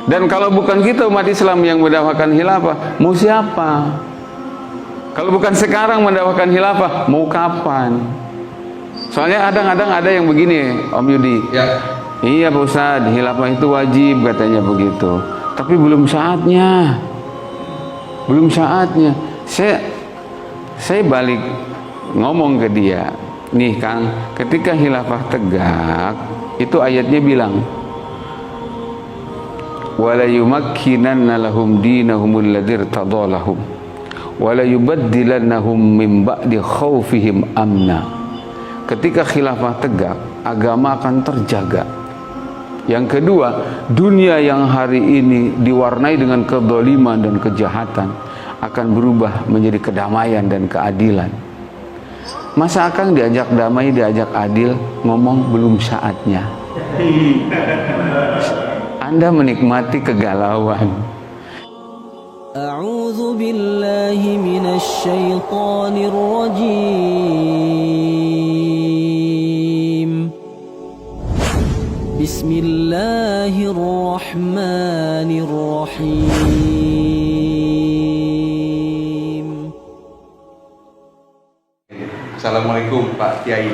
Dan kalau bukan kita umat Islam yang mendakwakan khilafah, mau siapa? Kalau bukan sekarang mendakwakan khilafah, mau kapan? Soalnya kadang-kadang ada yang begini, Om Yudi. Ya. Iya Pak Ustadz, khilafah itu wajib katanya begitu. Tapi belum saatnya. Belum saatnya. Saya balik ngomong ke dia, nih Kang, ketika khilafah tegak, itu ayatnya bilang, wala yumakkinanna lahum dinahumul ladzi irtadalahum wala yubaddilannahum min ba'di khaufihim amna. Ketika khilafah tegak, agama akan terjaga. Yang kedua, dunia yang hari ini diwarnai dengan kedzaliman dan kejahatan akan berubah menjadi kedamaian dan keadilan. Masa Akang diajak damai, diajak adil, ngomong belum saatnya. Anda menikmati kegalauan. A'udzu billahi minasy syaithanir rajim. Bismillahirrahmanirrahim. Assalamualaikum Pak Kiai.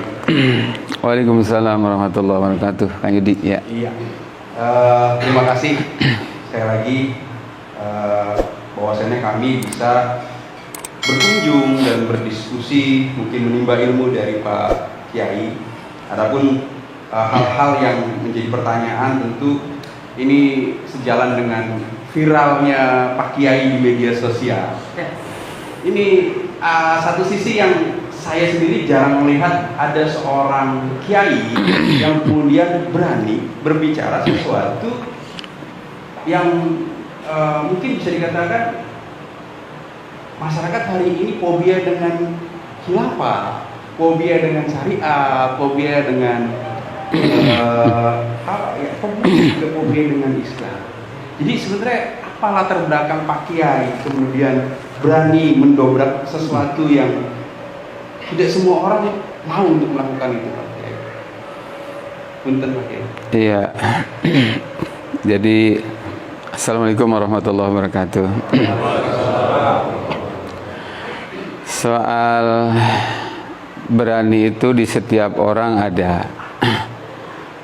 Waalaikumsalam warahmatullahi wabarakatuh. Kang Yudi, ya. Iya. Terima kasih sekali lagi bahwasannya kami bisa berkunjung dan berdiskusi, mungkin menimba ilmu dari Pak Kiai. Adapun hal-hal yang menjadi pertanyaan tentu ini sejalan dengan viralnya Pak Kiai di media sosial. Ini satu sisi yang saya sendiri jarang melihat ada seorang kiai yang kemudian berani berbicara sesuatu yang mungkin bisa dikatakan masyarakat hari ini fobia dengan khilafah, fobia dengan syariat, fobia dengan fobia dengan Islam. Jadi sebenarnya apa latar belakang Pak Kiai kemudian berani mendobrak sesuatu yang tidak semua orang mau untuk melakukan itu, Pak Kiai? Punten, Pak Kiai. Iya. Jadi Assalamualaikum warahmatullahi wabarakatuh. Soal berani itu di setiap orang ada.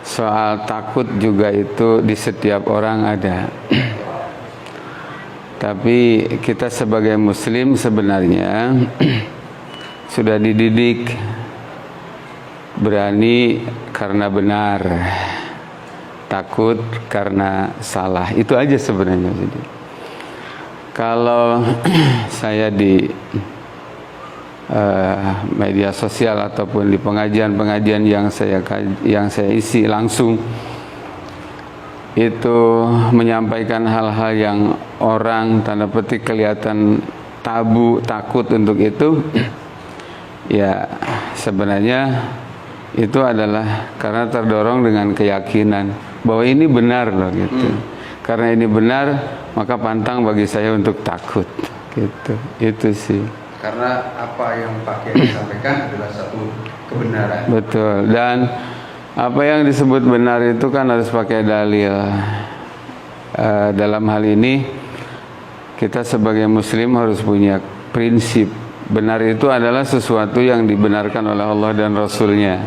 Soal takut juga itu di setiap orang ada. Tapi kita sebagai muslim sebenarnya sudah dididik berani karena benar, takut karena salah. Itu aja sebenarnya. Kalau saya di media sosial ataupun di pengajian-pengajian yang saya isi langsung, itu menyampaikan hal-hal yang orang tanda petik kelihatan tabu, takut untuk itu, ya sebenarnya itu adalah karena terdorong dengan keyakinan bahwa ini benar loh gitu. Karena ini benar, maka pantang bagi saya untuk takut gitu. Itu sih. Karena apa yang Pak Kiai sampaikan adalah satu kebenaran. Betul. Dan apa yang disebut benar itu kan harus pakai dalil. Dalam hal ini kita sebagai muslim harus punya prinsip. Benar itu adalah sesuatu yang dibenarkan oleh Allah dan Rasulnya,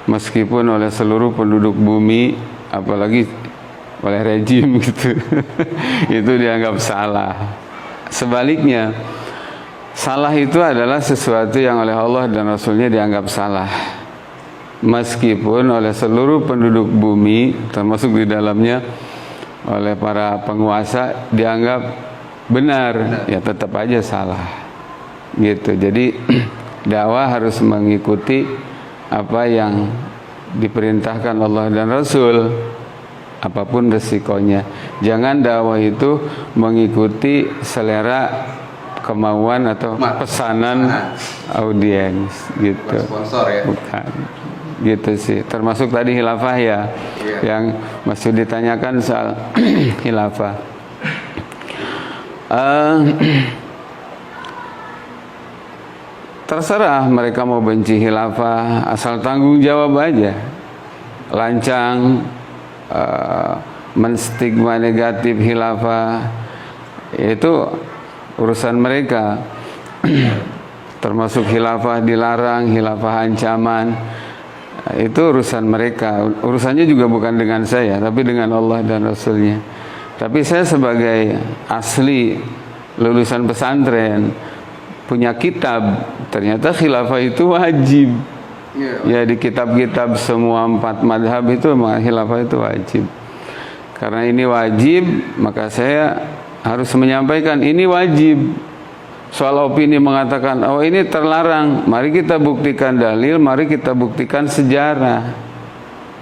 meskipun oleh seluruh penduduk bumi, apalagi oleh rejim gitu itu dianggap salah. Sebaliknya, salah itu adalah sesuatu yang oleh Allah dan Rasulnya dianggap salah, meskipun oleh seluruh penduduk bumi, termasuk di dalamnya oleh para penguasa, dianggap benar. Ya tetap aja salah gitu. Jadi dakwah harus mengikuti apa yang diperintahkan Allah dan Rasul, apapun resikonya. Jangan dakwah itu mengikuti selera, kemauan atau pesanan audiens gitu. Sponsor ya. Bukan. Gitu sih. Termasuk tadi khilafah ya, yang masih ditanyakan soal khilafah. Terserah mereka mau benci khilafah, asal tanggung jawab aja, lancang, menstigma negatif khilafah, itu urusan mereka. Termasuk khilafah dilarang, khilafah ancaman, itu urusan mereka. Urusannya juga bukan dengan saya, tapi dengan Allah dan Rasulnya. Tapi saya sebagai asli lulusan pesantren, punya kitab, ternyata khilafah itu wajib. Ya, di kitab-kitab semua 4 madhab itu memang khilafah itu wajib. Karena ini wajib, maka saya harus menyampaikan ini wajib. Soal opini mengatakan, oh ini terlarang, mari kita buktikan dalil, mari kita buktikan sejarah.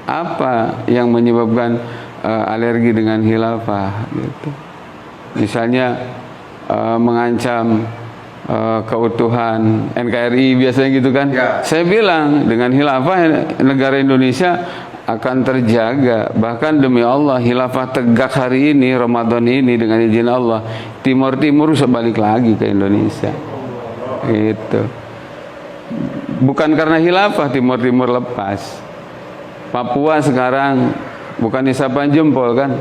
Apa yang menyebabkan alergi dengan khilafah gitu. Misalnya mengancam keutuhan NKRI biasanya gitu kan. Saya bilang dengan khilafah negara Indonesia akan terjaga. Bahkan demi Allah, khilafah tegak hari ini, Ramadan ini, dengan izin Allah, Timur bisa balik lagi ke Indonesia. Gitu. Bukan karena khilafah Timur lepas. Papua sekarang bukan isapan jempol kan,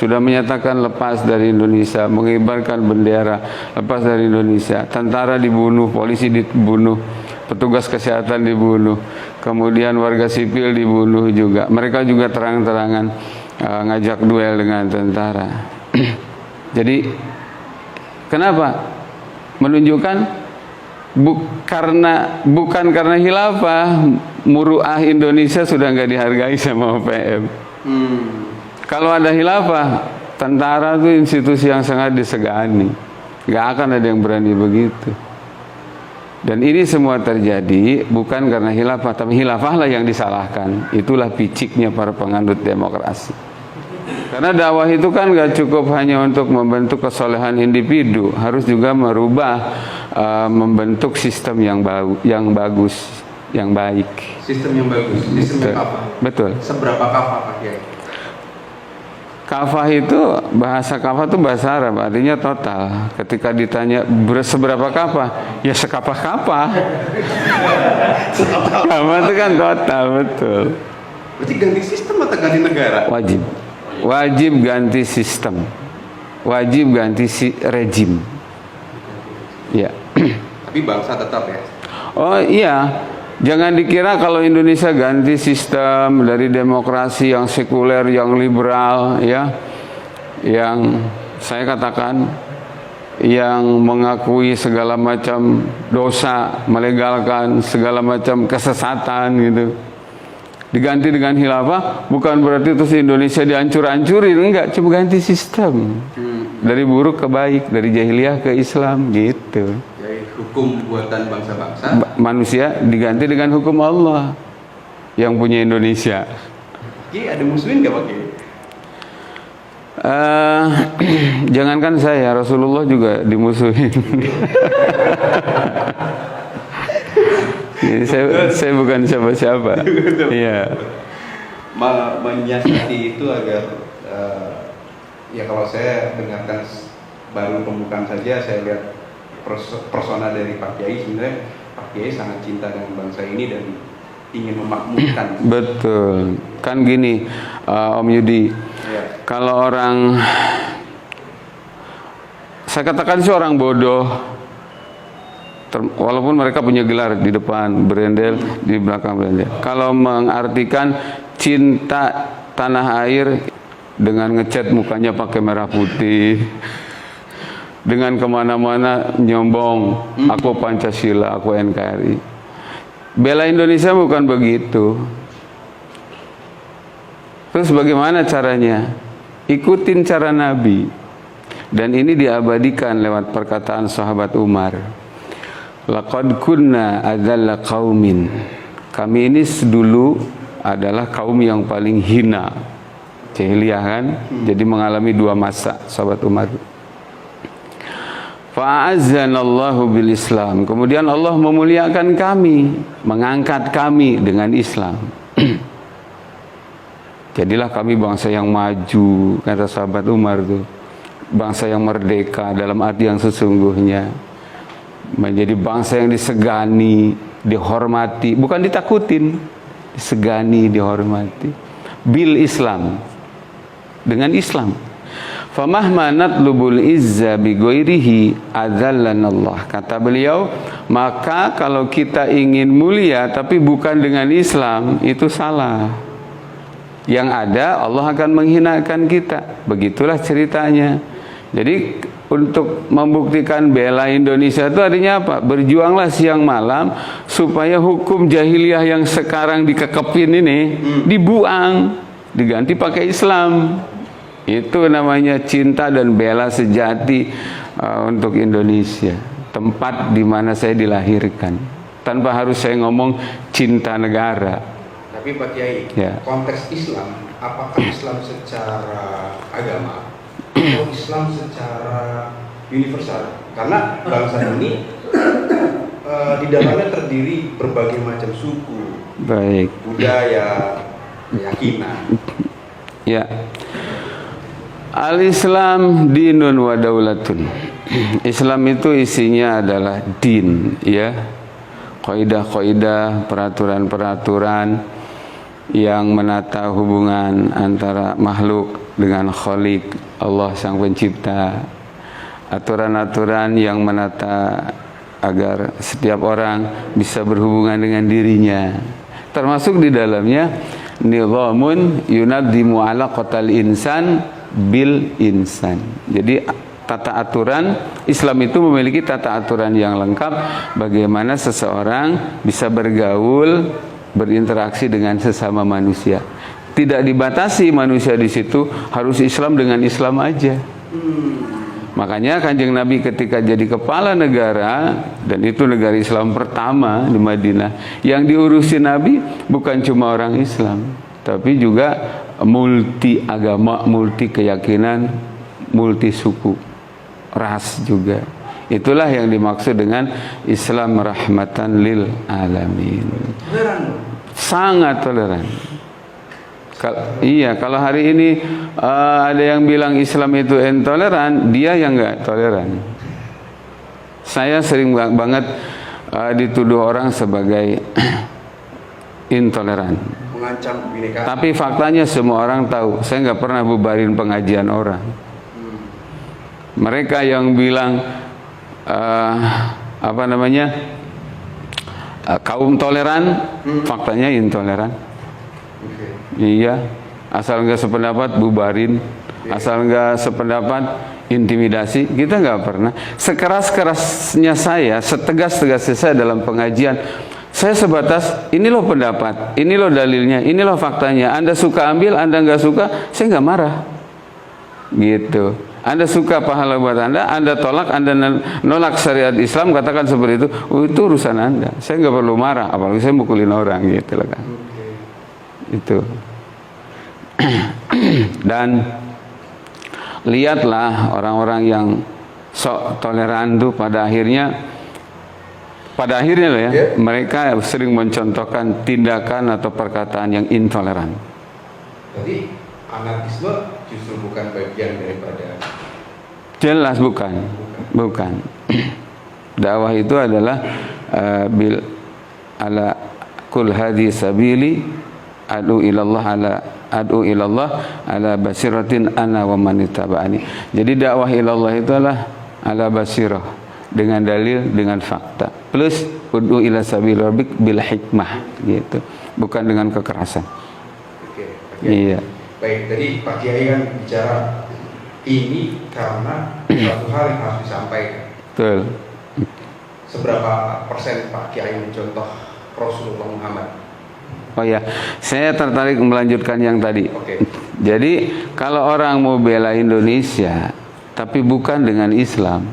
sudah menyatakan lepas dari Indonesia, mengibarkan bendera lepas dari Indonesia. Tentara dibunuh, polisi dibunuh, petugas kesehatan dibunuh, kemudian warga sipil dibunuh juga. Mereka juga terang-terangan ngajak duel dengan tentara. Jadi kenapa? Menunjukkan bukan karena khilafah, muruah Indonesia sudah nggak dihargai sama OPM. Kalau ada khilafah, tentara itu institusi yang sangat disegani, nggak akan ada yang berani begitu. Dan ini semua terjadi bukan karena khilafah, tapi khilafahlah yang disalahkan. Itulah piciknya para penganut demokrasi. Karena dakwah itu kan nggak cukup hanya untuk membentuk kesolehan individu, harus juga merubah, membentuk sistem yang bagus, yang baik. Sistem yang bagus, sistem yang apa? Betul. Seberapa kafah Pak Kiai? Kafah itu, bahasa kafah itu bahasa Arab, artinya total. Ketika ditanya seberapa kafah, ya sekafah-kafah. Kafah itu kan total, betul. Berarti ganti sistem atau ganti negara? Wajib ganti sistem, wajib ganti rejim. Ya. Tapi bangsa tetap ya? Oh iya. Jangan dikira kalau Indonesia ganti sistem dari demokrasi yang sekuler, yang liberal, ya, yang saya katakan yang mengakui segala macam dosa, melegalkan segala macam kesesatan gitu, diganti dengan khilafah, bukan berarti terus Indonesia dihancur-hancurin, enggak, cuma ganti sistem dari buruk ke baik, dari jahiliyah ke Islam gitu. Hukum buatan bangsa-bangsa, manusia diganti dengan hukum Allah yang punya Indonesia. Ada muslim nggak Pak Kiai? Jangankan saya, Rasulullah juga dimusuhin. Jadi saya bukan siapa-siapa. Iya. Menyiasati itu agar ya kalau saya dengarkan baru pembukaan saja, saya lihat persona dari Pak Kiai, sebenarnya Pak Kiai sangat cinta dengan bangsa ini dan ingin memakmurkan. Betul. Kan gini, Om Yudi, ya. Kalau orang, saya katakan sih orang bodoh, walaupun mereka punya gelar di depan berendel, di belakang berendel. Kalau mengartikan cinta tanah air dengan ngecat mukanya pakai merah putih, dengan kemana-mana nyombong, aku Pancasila, aku NKRI. Bela Indonesia bukan begitu. Terus bagaimana caranya? Ikutin cara Nabi. Dan ini diabadikan lewat perkataan sahabat Umar. Laqad kunna adzalla qaumin. Kami ini dulu adalah kaum yang paling hina. Jahiliyah kan? Jadi mengalami 2 masa sahabat Umar. Fa'azzanallahu bil Islam. Kemudian Allah memuliakan kami, mengangkat kami dengan Islam. Jadilah kami bangsa yang maju, kata sahabat Umar tuh. Bangsa yang merdeka dalam arti yang sesungguhnya. Menjadi bangsa yang disegani, dihormati, bukan ditakutin. Disegani, dihormati. Bil Islam. dengan Islam. Famahma natlubul izza bi ghairihi adzallanallah. Kata beliau, maka kalau kita ingin mulia tapi bukan dengan Islam, itu salah. Yang ada Allah akan menghinakan kita. Begitulah ceritanya. Jadi untuk membuktikan bela Indonesia itu artinya apa? Berjuanglah siang malam supaya hukum jahiliyah yang sekarang dikekepin ini dibuang, diganti pakai Islam. Itu namanya cinta dan bela sejati untuk Indonesia, tempat di mana saya dilahirkan. Tanpa harus saya ngomong cinta negara. Tapi Pak Kiai, Ya. konteks Islam, apakah Islam secara agama atau Islam secara universal? Karena bangsa ini di dalamnya terdiri berbagai macam suku, Baik. budaya, keyakinan. Ya. Al-Islam dinun wa daulatun. Islam itu isinya adalah din, ya. Kaidah-kaidah, peraturan-peraturan yang menata hubungan antara makhluk dengan Khalik, Allah Sang Pencipta. Aturan-aturan yang menata agar setiap orang bisa berhubungan dengan dirinya. Termasuk di dalamnya nizamun yunaddimu alaqatal insan bil insan. Jadi tata aturan Islam itu memiliki tata aturan yang lengkap bagaimana seseorang bisa bergaul, berinteraksi dengan sesama manusia. Tidak dibatasi manusia di situ harus Islam dengan Islam aja. Makanya Kanjeng Nabi ketika jadi kepala negara, dan itu negara Islam pertama di Madinah, yang diurusi Nabi bukan cuma orang Islam, tapi juga multi agama, multi keyakinan, multi suku, ras juga. Itulah yang dimaksud dengan Islam rahmatan lil alamin. Sangat toleran. Iya, kalau hari ini ada yang bilang Islam itu intoleran, dia yang nggak toleran. Saya sering banget dituduh orang sebagai intoleran. Mengancam bineka. Tapi faktanya semua orang tahu, saya nggak pernah bubarin pengajian orang. Mereka yang bilang kaum toleran, faktanya intoleran. Iya, asal nggak sependapat bubarin, asal nggak sependapat intimidasi, kita nggak pernah. Sekeras-kerasnya saya, setegas-tegasnya saya dalam pengajian, saya sebatas ini loh pendapat, ini loh dalilnya, ini loh faktanya. Anda suka ambil, Anda nggak suka, saya nggak marah. Gitu. Anda suka pahala buat Anda tolak, Anda nolak syariat Islam, katakan seperti itu. Oh, itu urusan Anda. Saya nggak perlu marah, apalagi saya mukulin orang gitu loh kan. Itu. Dan lihatlah orang-orang yang sok toleran tuh pada akhirnya loh ya, mereka sering mencontohkan tindakan atau perkataan yang intoleran. Jadi anarkisme justru bukan bagian daripada. Jelas bukan. Dakwah itu adalah bil ala kul hadi sabili adu ilallah ala basiratin ana wa man ittaba'ani. Jadi dakwah ilallah itu adalah ala basirah, dengan dalil, dengan fakta. Plus ud'u ila sabil rabbik bil hikmah gitu. Bukan dengan kekerasan. Oke. Iya. Baik, tadi Pak Kiai kan bicara ini karena suatu hal yang harus disampaikan. Betul. Seberapa persen Pak Kiai mencontoh Rasulullah Muhammad? Oh ya, saya tertarik melanjutkan yang tadi. Oke. Jadi kalau orang mau bela Indonesia tapi bukan dengan Islam,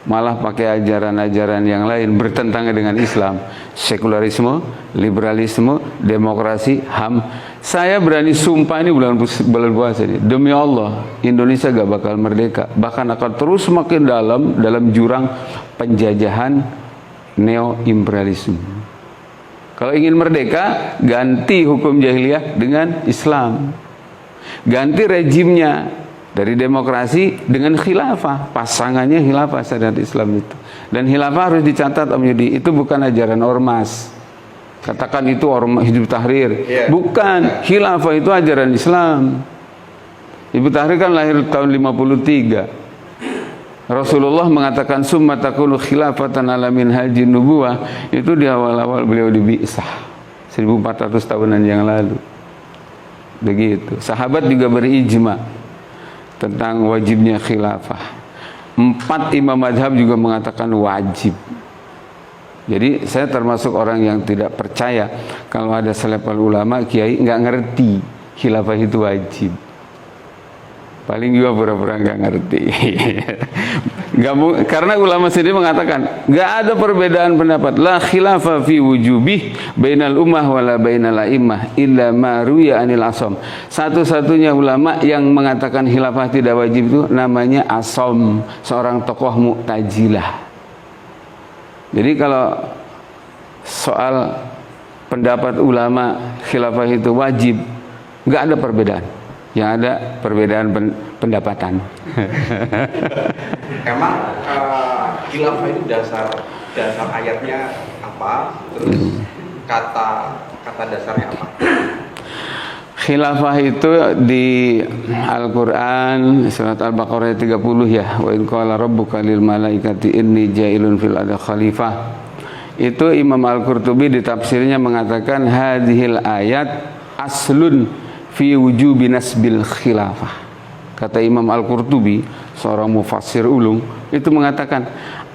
malah pakai ajaran-ajaran yang lain bertentangan dengan Islam, sekularisme, liberalisme, demokrasi, HAM. Saya berani sumpah ini bulan puasa ini, demi Allah Indonesia gak bakal merdeka, bahkan akan terus makin dalam jurang penjajahan neo-imperialisme. Kalau ingin merdeka, ganti hukum jahiliyah dengan Islam, ganti rejimnya dari demokrasi dengan khilafah, pasangannya khilafah syariat Islam itu. Dan khilafah harus dicatat Om Yudi, itu bukan ajaran ormas. Katakan itu ormas Hizbut Tahrir, bukan. Khilafah itu ajaran Islam. Hizbut Tahrir kan lahir tahun 53. Rasulullah mengatakan summa takunu khilafatan ala minhajin nubuwah, itu di awal-awal beliau di Bi'sah 1400 tahunan yang lalu. Begitu. Sahabat juga berijma tentang wajibnya khilafah. 4 imam madhab juga mengatakan wajib. Jadi saya termasuk orang yang tidak percaya kalau ada selevel ulama, kiai nggak ngerti khilafah itu wajib. Paling juga pura-pura nggak ngerti. Karena ulama sendiri mengatakan nggak ada perbedaan pendapat. La khilafah fi wujubih bainal ummah wala bainal a'immah illa ma ruya anil asom. Satu-satunya ulama yang mengatakan khilafah tidak wajib itu namanya Asom, seorang tokoh Mu'tazilah. Jadi kalau soal pendapat ulama khilafah itu wajib, nggak ada perbedaan. Yang ada perbedaan pendapatan. Emang khilafah itu dasar ayatnya apa? Terus kata dasarnya apa? Khilafah itu di Al-Quran surat Al-Baqarah 30 ya. Wa in qala rabbuka lil malaikati inni ja'ilun fil ardi khalifah. Itu Imam Al-Qurtubi di tafsirnya mengatakan hadhil ayat aslun fi wujubi nasbil khilafah. Kata Imam Al-Qurtubi, seorang mufassir ulung, itu mengatakan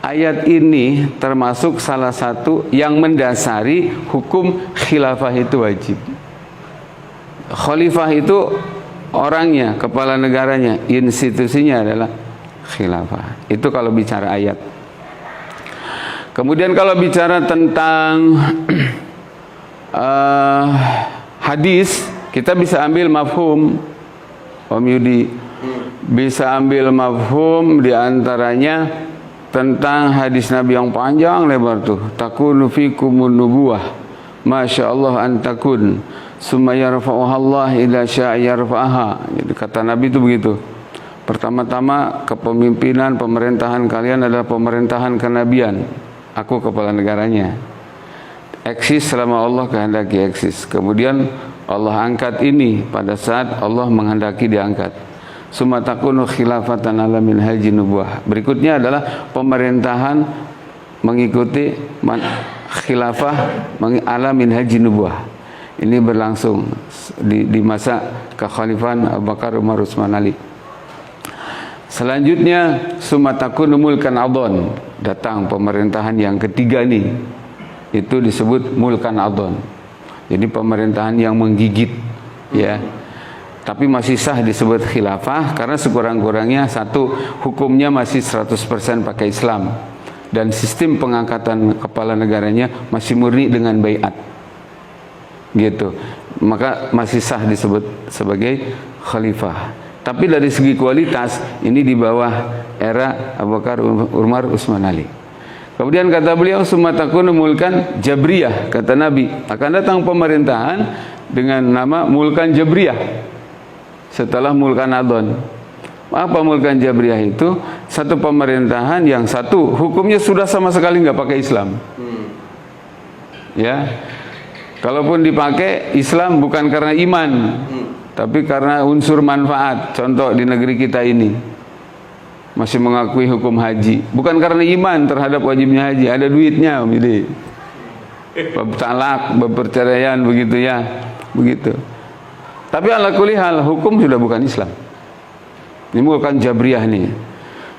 ayat ini termasuk salah satu yang mendasari hukum khilafah itu wajib. Khalifah itu orangnya, kepala negaranya, institusinya adalah khilafah. Itu kalau bicara ayat. Kemudian kalau bicara tentang hadis, kita bisa ambil mafhum, Om Yudi, bisa ambil mafhum diantaranya tentang hadis Nabi yang panjang lebar tuh. Takunu fikumun nubuwah, masya Allah antakun, summa yarfa'uha Allah ila sya'a yarfa'aha. Jadi kata Nabi itu begitu. Pertama-tama kepemimpinan pemerintahan kalian adalah pemerintahan kenabian. Aku kepala negaranya. Eksis selama Allah kehendaki eksis. Kemudian Allah angkat ini pada saat Allah menghendaki diangkat. Summa takunu khilafatan ala minhajin nubuwah. Berikutnya adalah pemerintahan mengikuti khilafah ala minhajin nubuwah. Ini berlangsung di masa kekhalifahan Abu Bakar, Umar, Utsman, Ali. Selanjutnya summa takunu mulkan adon. Datang pemerintahan yang ketiga nih. Itu disebut mulkan adon. Jadi pemerintahan yang menggigit, ya. Tapi masih sah disebut khilafah karena sekurang-kurangnya satu, hukumnya masih 100% pakai Islam dan sistem pengangkatan kepala negaranya masih murni dengan baiat. Gitu. Maka masih sah disebut sebagai khalifah. Tapi dari segi kualitas ini di bawah era Abu Bakar, Umar, Utsman, Ali. Kemudian kata beliau summa takunu mulkan jabriyah, kata Nabi akan datang pemerintahan dengan nama mulkan jabriyah setelah mulkan adon. Apa mulkan jabriyah itu? Satu pemerintahan yang satu hukumnya sudah sama sekali nggak pakai Islam. Ya, kalaupun dipakai Islam bukan karena iman, tapi karena unsur manfaat. Contoh di negeri kita ini masih mengakui hukum haji, bukan karena iman terhadap wajibnya haji, ada duitnya, Om Yudi. Bab talak, bab perceraian, begitu ya, begitu. Tapi ala kulli hal hukum sudah bukan Islam. Ini bukan jabriyah nih,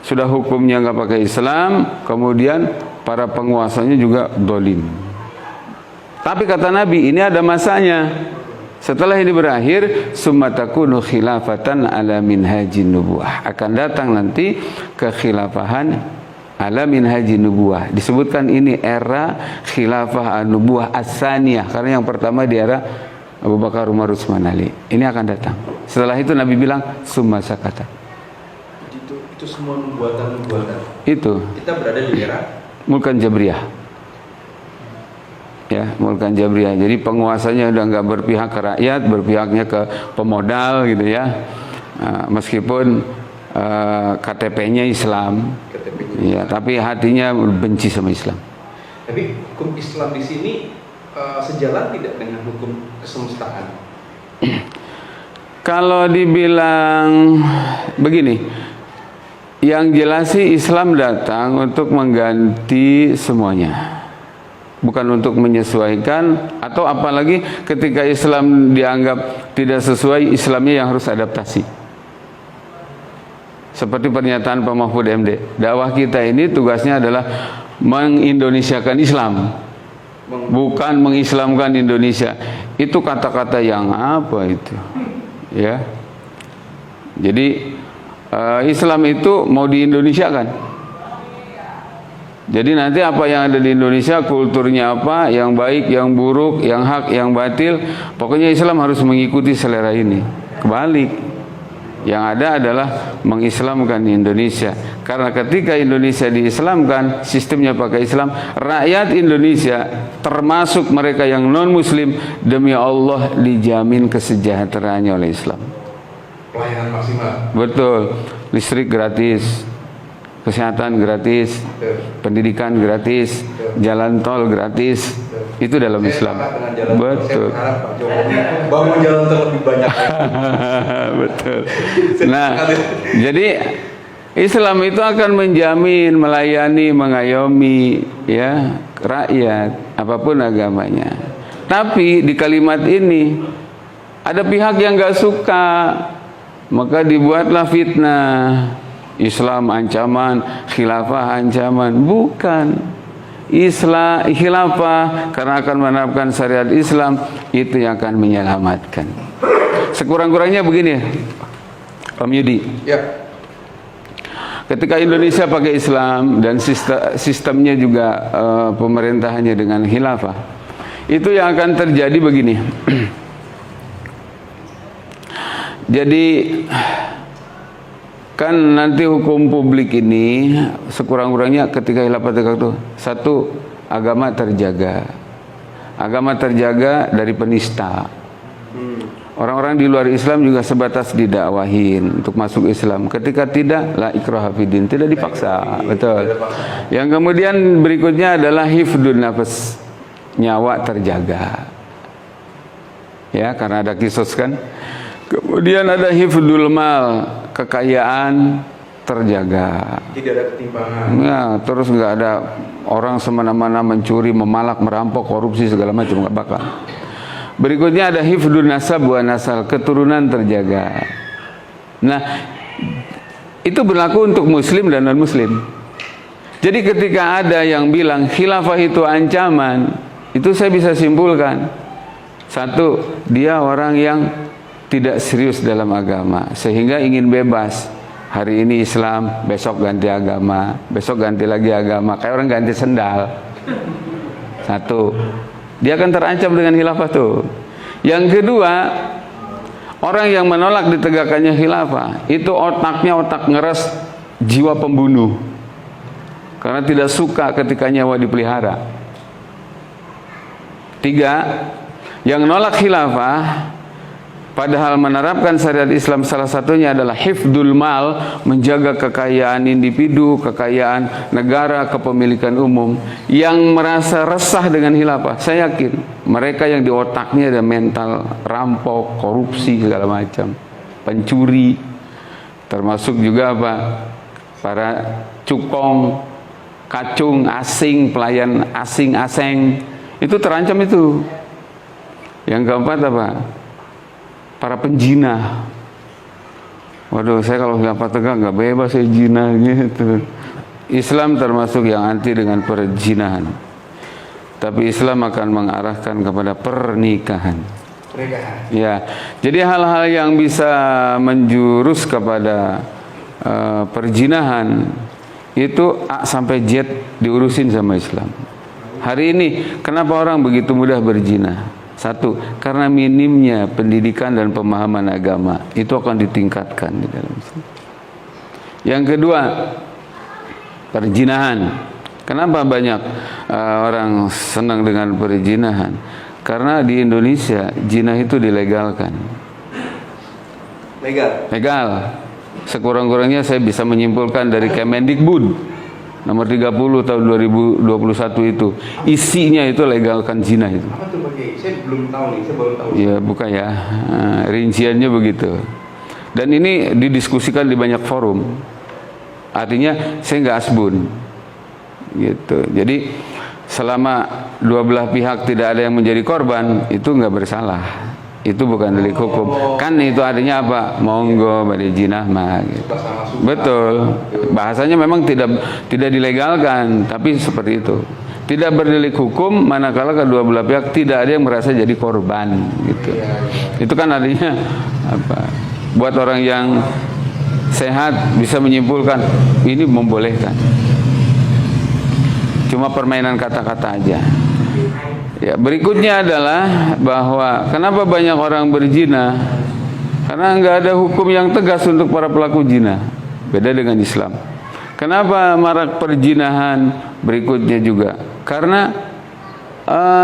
sudah hukumnya nggak pakai Islam, kemudian para penguasanya juga dolim. Tapi kata Nabi ini ada masanya. Setelah ini berakhir, summa takunu khilafatan ala minhajin nubuwah. Akan datang nanti kekhilafahan ala minhajin nubuwah. Disebutkan ini era khilafah an-nubuwah as-saniyah karena yang pertama di era Abu Bakar, Umar, Utsman, Ali. Ini akan datang. Setelah itu Nabi bilang summa sakata. Itu semua nubuatan. Itu. Kita berada di era mulkan jabriyah. Ya, mulkan jabriyah. Jadi penguasanya udah nggak berpihak ke rakyat, berpihaknya ke pemodal gitu ya. Meskipun KTP-nya Islam, ya, tapi hatinya benci sama Islam. Tapi hukum Islam di sini sejalan tidak dengan hukum kesemestaan? Kalau dibilang begini, yang jelas sih Islam datang untuk mengganti semuanya, bukan untuk menyesuaikan, atau apalagi ketika Islam dianggap tidak sesuai, Islamnya yang harus adaptasi. Seperti pernyataan Pak Mahfud MD, dakwah kita ini tugasnya adalah mengindonesiakan Islam, bukan mengislamkan Indonesia. Itu kata-kata yang apa itu? Ya, jadi Islam itu mau di-Indonesiakan. Jadi nanti apa yang ada di Indonesia, kulturnya apa, yang baik, yang buruk, yang hak, yang batil, pokoknya Islam harus mengikuti selera ini. Kebalik, yang ada adalah mengislamkan Indonesia. Karena ketika Indonesia diislamkan, sistemnya pakai Islam, rakyat Indonesia termasuk mereka yang non-muslim, demi Allah dijamin kesejahteraannya oleh Islam. Pelayanan maksimal. Betul, listrik gratis, kesehatan gratis, pendidikan gratis, jalan tol gratis, itu dalam Islam. Betul. Saya berharap Pak Jokowi bangun jalan tol lebih banyak. Betul. Nah, jadi Islam itu akan menjamin, melayani, mengayomi ya rakyat apapun agamanya. Tapi di kalimat ini ada pihak yang gak suka, maka dibuatlah fitnah. Islam ancaman, khilafah ancaman. Bukan. Islam khilafah karena akan menerapkan syariat Islam, itu yang akan menyelamatkan. Sekurang-kurangnya begini, Om Yudi. Ya. Ketika Indonesia pakai Islam dan sistemnya juga pemerintahannya dengan khilafah, itu yang akan terjadi begini. Jadi kan nanti hukum publik ini sekurang-kurangnya ketika khilafah tegak itu, satu, agama terjaga. Agama terjaga dari penista. Orang-orang di luar Islam juga sebatas didakwahin untuk masuk Islam. Ketika tidak, la ikraha fiddin, tidak dipaksa. Betul. Yang kemudian berikutnya adalah hifdun nafas, nyawa terjaga. Ya, karena ada kisos kan. Kemudian ada hifdul mal, kekayaan terjaga. Tidak ada ketimpangan. Ya, terus nggak ada orang semena-mena mencuri, memalak, merampok, korupsi segala macam, nggak bakal. Berikutnya ada hifdun nasab wa nasal, keturunan terjaga. Nah, itu berlaku untuk muslim dan non muslim. Jadi ketika ada yang bilang khilafah itu ancaman, itu saya bisa simpulkan, satu, dia orang yang tidak serius dalam agama, sehingga ingin bebas. Hari ini Islam, besok ganti agama, besok ganti lagi agama, kayak orang ganti sendal. Satu, dia akan terancam dengan khilafah tuh. Yang kedua, orang yang menolak ditegakkannya khilafah, itu otaknya otak ngeres, jiwa pembunuh. Karena tidak suka ketika nyawa dipelihara. Tiga, yang nolak khilafah padahal menerapkan syariat Islam, salah satunya adalah hifdul mal, menjaga kekayaan individu, kekayaan negara, kepemilikan umum. Yang merasa resah dengan khilafah, saya yakin mereka yang di otaknya ada mental rampok, korupsi segala macam, pencuri, termasuk juga apa, para cukong, kacung asing, pelayan asing, itu terancam itu. Yang keempat apa? Para penjinah. Waduh, saya kalau khilafah tegak nggak bebas saya jinah gitu. Islam termasuk yang anti dengan perzinahan. Tapi Islam akan mengarahkan kepada pernikahan. Ya, jadi hal-hal yang bisa menjurus kepada perzinahan itu A sampai Z diurusin sama Islam. Hari ini kenapa orang begitu mudah berzina? Satu, karena minimnya pendidikan dan pemahaman agama, itu akan ditingkatkan di dalam Islam. Yang kedua, perzinahan. Kenapa banyak orang senang dengan perzinahan? Karena di Indonesia zina itu dilegalkan. Legal. Sekurang-kurangnya saya bisa menyimpulkan dari Kemendikbud. nomor 30 tahun 2021 itu. Isinya itu legalkan zina itu. Apa tuh Pak Kiai? Saya belum tahu nih, saya baru tahu. Ya buka ya, rinciannya begitu. Dan ini didiskusikan di banyak forum. Artinya saya nggak asbun, gitu. Jadi selama dua belah pihak tidak ada yang menjadi korban, itu nggak bersalah. Itu bukan delik hukum. Kan itu artinya apa? Monggo bari jinah mah. Gitu. Betul. Bahasanya memang tidak dilegalkan, tapi seperti itu. Tidak berdelik hukum manakala kedua belah pihak tidak ada yang merasa jadi korban, gitu. Itu kan artinya apa? Buat orang yang sehat bisa menyimpulkan ini membolehkan. Cuma permainan kata-kata aja. Ya, berikutnya adalah bahwa kenapa banyak orang berzina? Karena nggak ada hukum yang tegas untuk para pelaku zina. Beda dengan Islam. Kenapa marak perzinahan? Berikutnya juga karena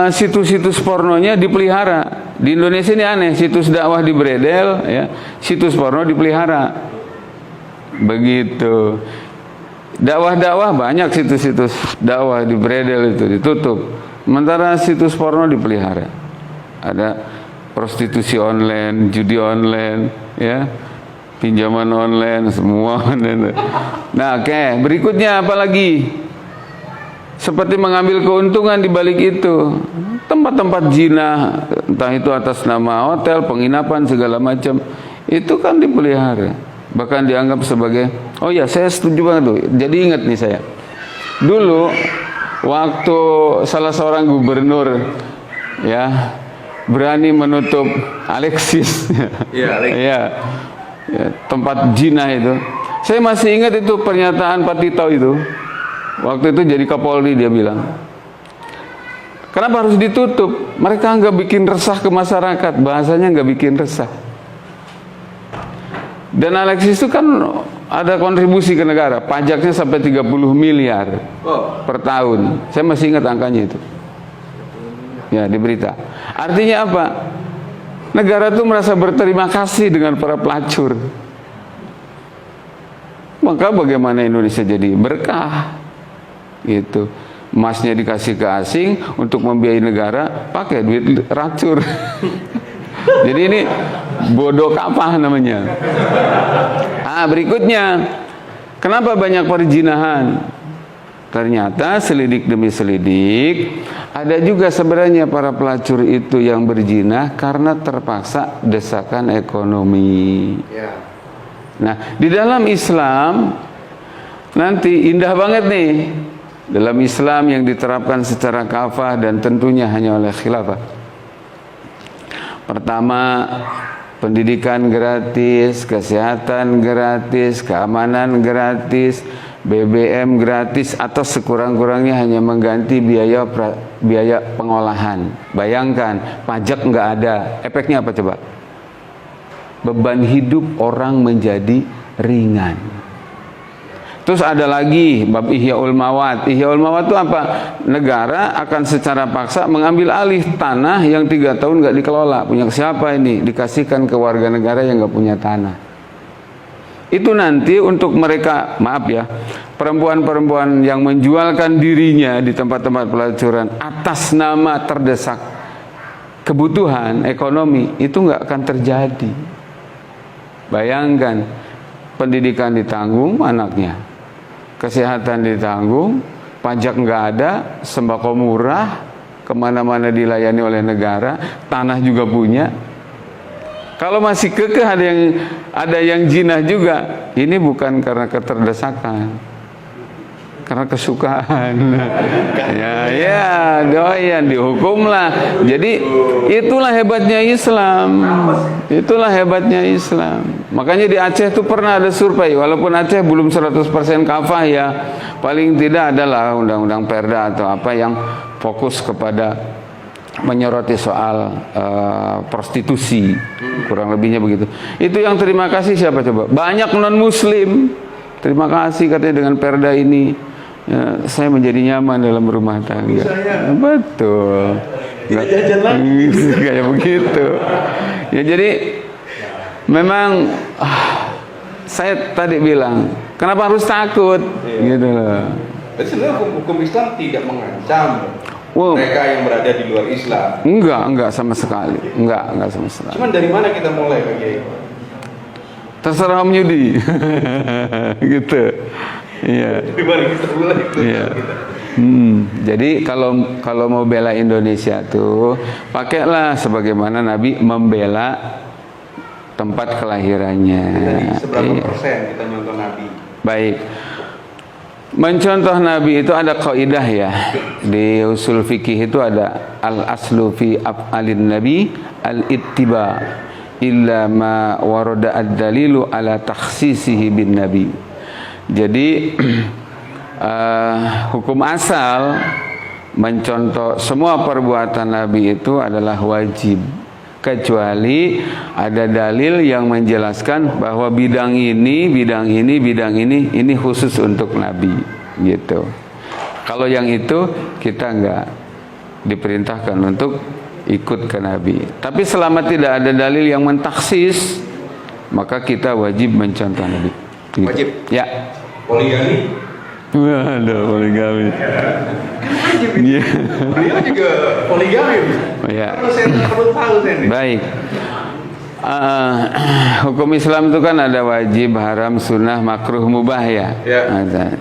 situs-situs pornonya dipelihara. Di Indonesia ini aneh, situs dakwah dibredel, ya, situs porno dipelihara. Begitu. Dakwah-dakwah banyak situs-situs dakwah dibredel itu ditutup. Sementara situs porno dipelihara. Ada prostitusi online, judi online, ya, pinjaman online, semua online. Nah, oke, berikutnya apa lagi? Seperti mengambil keuntungan di balik itu. Tempat-tempat zina, entah itu atas nama hotel, penginapan segala macam, itu kan dipelihara. Bahkan dianggap sebagai, oh ya saya setuju banget tuh. Jadi ingat nih saya. Dulu waktu salah seorang gubernur, ya, berani menutup Alexis, Iya, ya, tempat zina itu. Saya masih ingat itu pernyataan Pak Tito itu. Waktu itu jadi Kapolri dia bilang, kenapa harus ditutup? Mereka nggak bikin resah ke masyarakat, bahasanya nggak bikin resah. Dan Alexis itu kan ada kontribusi ke negara, pajaknya sampai 30 miliar per tahun. Saya masih ingat angkanya itu. Ya, di berita. Artinya apa? Negara itu merasa berterima kasih dengan para pelacur. Maka bagaimana Indonesia jadi berkah? Gitu. Emasnya dikasih ke asing untuk membiayai negara, pakai duit racur. Jadi ini bodoh kapah namanya. Berikutnya, kenapa banyak perzinahan? Ternyata selidik demi selidik, ada juga sebenarnya para pelacur itu yang berzina karena terpaksa desakan ekonomi. Nah, di dalam Islam nanti indah banget nih. Dalam Islam yang diterapkan secara kafah dan tentunya hanya oleh khilafah. Pertama, pendidikan gratis, kesehatan gratis, keamanan gratis, BBM gratis, atau sekurang-kurangnya hanya mengganti biaya pengolahan. Bayangkan, pajak nggak ada, efeknya apa coba? Beban hidup orang menjadi ringan. Terus ada lagi bab Ihyaul Mawat. Ihyaul Mawat itu apa? Negara akan secara paksa mengambil alih tanah yang 3 tahun nggak dikelola. Punya siapa ini? Dikasihkan ke warga negara yang nggak punya tanah. Itu nanti untuk mereka, maaf ya, perempuan-perempuan yang menjualkan dirinya di tempat-tempat pelacuran atas nama terdesak kebutuhan ekonomi, itu nggak akan terjadi. Bayangkan, pendidikan ditanggung anaknya, kesehatan ditanggung, pajak nggak ada, sembako murah, kemana-mana dilayani oleh negara, tanah juga punya. Kalau masih kekeh ada yang jinah juga, ini bukan karena keterdesakan, karena kesukaan. ya doyan dihukumlah. Jadi itulah hebatnya Islam. Itulah hebatnya Islam. Makanya di Aceh itu pernah ada survei, walaupun Aceh belum 100% kafah ya, paling tidak adalah undang-undang Perda atau apa yang fokus kepada menyoroti soal prostitusi, kurang lebihnya begitu. Itu yang terima kasih siapa coba? Banyak non-muslim. Terima kasih katanya dengan Perda ini, ya, saya menjadi nyaman dalam rumah tangga. Betul. Kayak begitu. Ya jadi memang saya tadi bilang, kenapa harus takut? Gitu loh. Jadi sebenarnya hukum Islam tidak mengancam Wow. mereka yang berada di luar Islam. Enggak sama sekali. Enggak sama sekali. Cuman dari mana kita mulai Pak Kiai? Terserah Om Yudi. Gitu. Iya. Dari mana kita mulai itu? Iya. Jadi kalau mau bela Indonesia tuh pakailah sebagaimana Nabi membela tempat kelahirannya. Jadi seberapa Iya. persen kita nyontoh Nabi? Baik. Mencontoh Nabi itu ada kaidah ya. Di usul fikih itu ada al-aslu fi af'alin nabi al-ittiba illa ma warada ad-dalilu ala takhsisihi bin nabi. Jadi hukum asal mencontoh semua perbuatan Nabi itu adalah wajib, kecuali ada dalil yang menjelaskan bahwa bidang ini khusus untuk Nabi gitu. Kalau yang itu kita enggak diperintahkan untuk ikut ke Nabi. Tapi selama tidak ada dalil yang mentaksis, maka kita wajib mencontoh Nabi gitu. Wajib. Ya. Poligami. Waduh, poligami. Wajib. Iya. Beliau juga poligami. Ya. Perlu tahu saya nih. Baik. Hukum Islam itu kan ada wajib, haram, sunnah, makruh, mubah ya. Ya.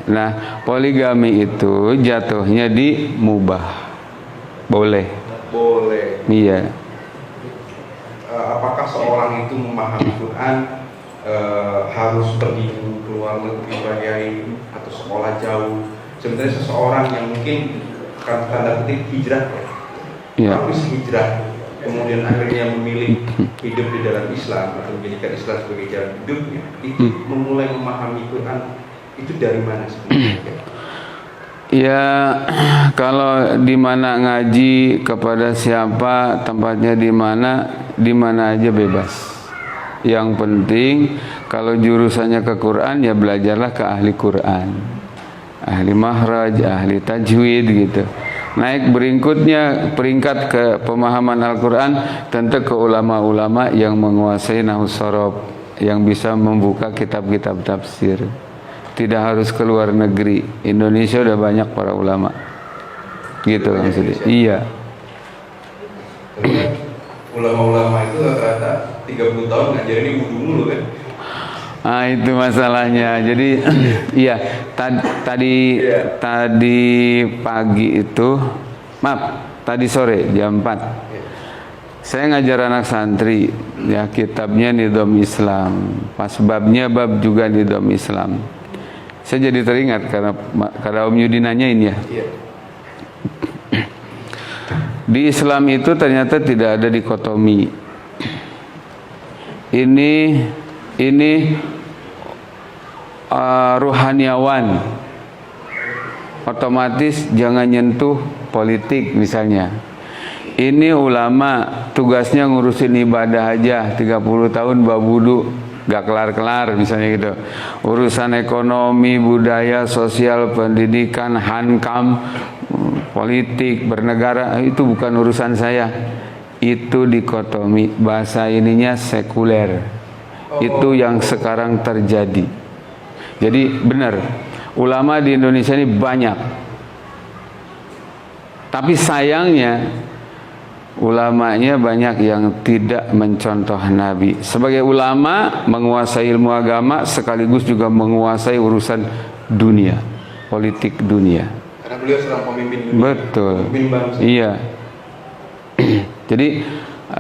Nah, poligami itu jatuhnya di mubah. Boleh. Boleh. Iya. Apakah seorang itu memahami Quran harus pergi keluar negeri Pak Kiai atau sekolah jauh? Sebenarnya seseorang yang mungkin tanda petik hijrah, Iya. habis hijrah, kemudian akhirnya memilih hidup di dalam Islam atau menjadikan Islam sebagai jalan hidupnya, itu memulai memahami Quran itu dari mana sebenarnya? Ya, kalau di mana ngaji, kepada siapa, tempatnya di mana aja bebas. Yang penting kalau jurusannya ke Quran, ya belajarlah ke ahli Quran, ahli mahraj, ahli tajwid gitu. Naik peringkat ke pemahaman Al-Quran, tentu ke ulama-ulama yang menguasai nahwu shorof, yang bisa membuka kitab-kitab tafsir. Tidak harus ke luar negeri. Indonesia udah banyak para ulama. Gitu maksudnya. Iya. Ulama-ulama itu rata-rata 30 tahun ngajarin wudu mulu kan? Ah, itu masalahnya. Jadi iya, tadi pagi itu, tadi sore jam 4. Saya ngajar anak santri, ya kitabnya Nidham Islam. Pas babnya bab juga Nidham Islam. Saya jadi teringat karena Om Yudi nanyain ya. Iya. Di Islam itu ternyata tidak ada dikotomi. Ini ruhaniawan, otomatis jangan nyentuh politik misalnya. Ini ulama tugasnya ngurusin ibadah aja, 30 tahun babudu gak kelar-kelar misalnya gitu. Urusan ekonomi, budaya, sosial, pendidikan, hankam, politik, bernegara, itu bukan urusan saya. Itu dikotomi, bahasa ininya sekuler. Itu yang sekarang terjadi. Jadi benar, ulama di Indonesia ini banyak. Tapi sayangnya ulamanya banyak yang tidak mencontoh Nabi. Sebagai ulama menguasai ilmu agama sekaligus juga menguasai urusan dunia, politik dunia. Karena beliau seorang pemimpin dunia. Betul. Pemimpin bangsa. Iya. Jadi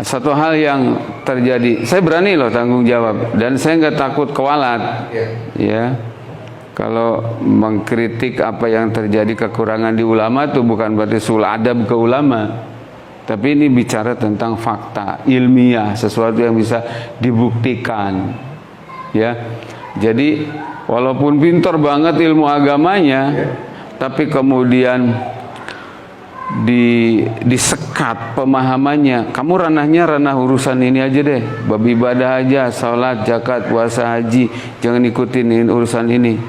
satu hal yang terjadi, saya berani loh tanggung jawab dan saya nggak takut kewalat. Iya. Ya. Kalau mengkritik apa yang terjadi kekurangan di ulama itu bukan berarti sul adab ke ulama. Tapi ini bicara tentang fakta ilmiah, sesuatu yang bisa dibuktikan. Ya. Jadi walaupun pintar banget ilmu agamanya, tapi kemudian disekat pemahamannya. Kamu ranahnya ranah urusan ini aja deh, bab ibadah aja, salat, zakat, puasa, haji, jangan ikutin urusan ini.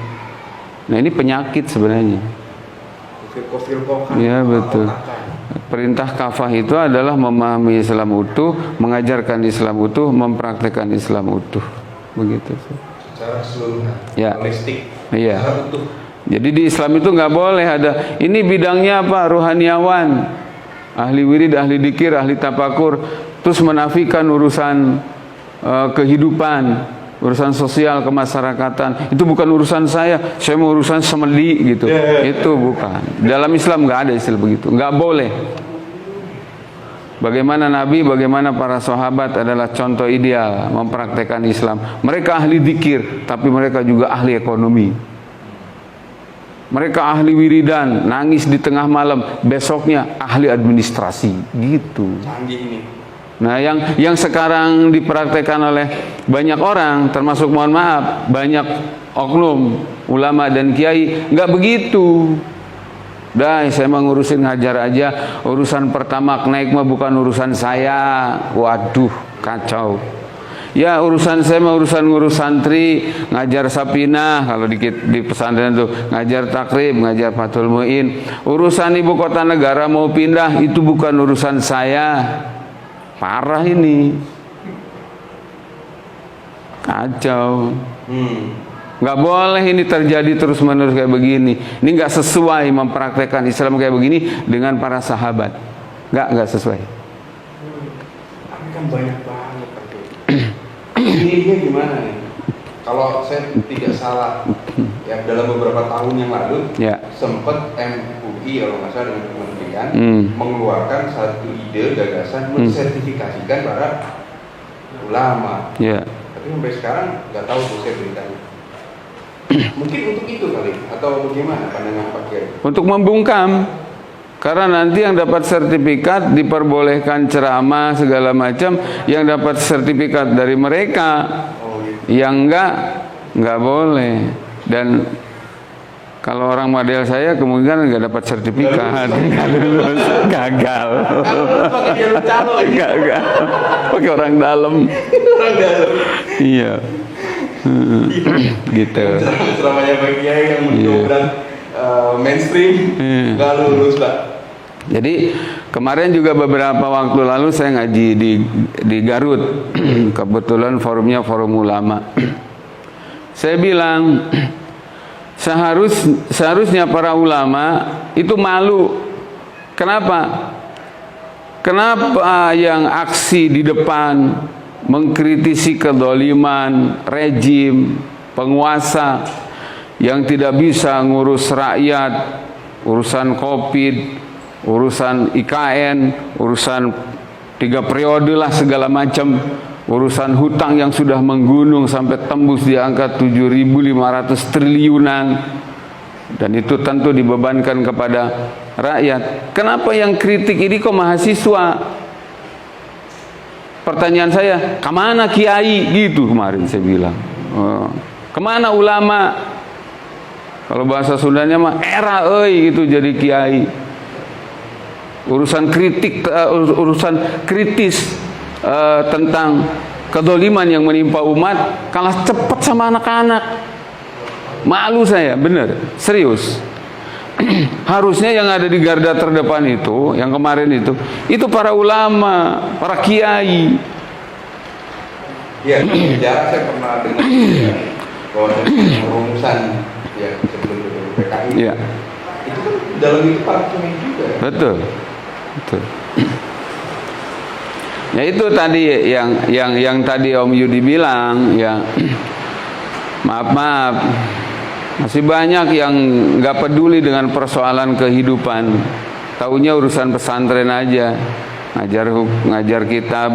Nah, ini penyakit sebenarnya. Ya, betul. Perintah kafah itu adalah memahami Islam utuh, mengajarkan Islam utuh, mempraktekkan Islam utuh. Begitu. Secara keseluruhan, Ya. holistik, Iya. secara utuh. Jadi di Islam itu nggak boleh ada ini bidangnya apa, rohaniawan, ahli wirid, ahli dikir, ahli tapakur, terus menafikan urusan kehidupan, urusan sosial kemasyarakatan. Itu bukan urusan saya mau urusan semedi gitu. Itu bukan. Dalam Islam nggak ada istilah begitu, nggak boleh. Bagaimana Nabi, bagaimana para sahabat adalah contoh ideal mempraktekkan Islam. Mereka ahli dikir, tapi mereka juga ahli ekonomi. Mereka ahli wiridan, nangis di tengah malam, besoknya ahli administrasi, gitu. Canggih ini. Nah, yang sekarang dipraktekkan oleh banyak orang, termasuk mohon maaf, banyak oknum ulama dan kiai, nggak begitu. Dah, saya mau ngurusin ngajar aja, urusan pertama naik mah bukan urusan saya. Waduh, kacau. Ya urusan saya mah urusan ngurus santri, ngajar sapinah, kalau di pesantren tuh ngajar takrib, ngajar fathul muin. Urusan ibu kota negara mau pindah itu bukan urusan saya. Parah ini, kacau. Nggak boleh ini terjadi terus menerus kayak begini. Ini nggak sesuai mempraktekkan Islam kayak begini dengan para sahabat. Nggak sesuai. Tapi kan banyak banget. Ini gimana nih? Kalau saya tidak salah, ya dalam beberapa tahun yang lalu, sempat MUI kalau nggak salah dengan kementerian mengeluarkan satu ide gagasan mensertifikasikan para ulama. Tapi sampai sekarang nggak tahu tuh saya beritanya. Mungkin untuk itu kali, atau bagaimana pandangan Pak Kiai? Untuk membungkam. Karena nanti yang dapat sertifikat diperbolehkan ceramah segala macam, yang dapat sertifikat dari mereka, yang enggak boleh. Dan kalau orang model saya kemungkinan nggak dapat sertifikat, gagal. Gagal. Pakai orang dalam. Iya. Gitu. Selamanya Pak Kiai yang mendobrak mainstream nggak lulus Pak. Jadi kemarin juga beberapa waktu lalu saya ngaji di Garut. Kebetulan forumnya forum ulama. Saya bilang seharusnya para ulama itu malu. Kenapa? Kenapa yang aksi di depan mengkritisi kedoliman rejim penguasa yang tidak bisa ngurus rakyat, urusan COVID, urusan IKN, urusan 3 periode lah segala macam, urusan hutang yang sudah menggunung sampai tembus di angka 7.500 triliunan, dan itu tentu dibebankan kepada rakyat. Kenapa yang kritik ini kok mahasiswa? Pertanyaan saya, kemana kiai? Gitu kemarin saya bilang. Kemana ulama? Kalau bahasa Sundanya mah era gitu jadi kiai. Urusan kritis tentang kedoliman yang menimpa umat kalah cepat sama anak-anak. Malu saya, bener, serius. Harusnya yang ada di garda terdepan itu, yang kemarin itu para ulama, para kiai. Ya, sejarah saya pernah dengar bahwa rumusan ya sebelum PKI itu kan dalam itu para kiai juga. Betul. Ya itu tadi yang tadi Om Yudi bilang, ya maaf masih banyak yang nggak peduli dengan persoalan kehidupan, taunya urusan pesantren aja, ngajar kitab,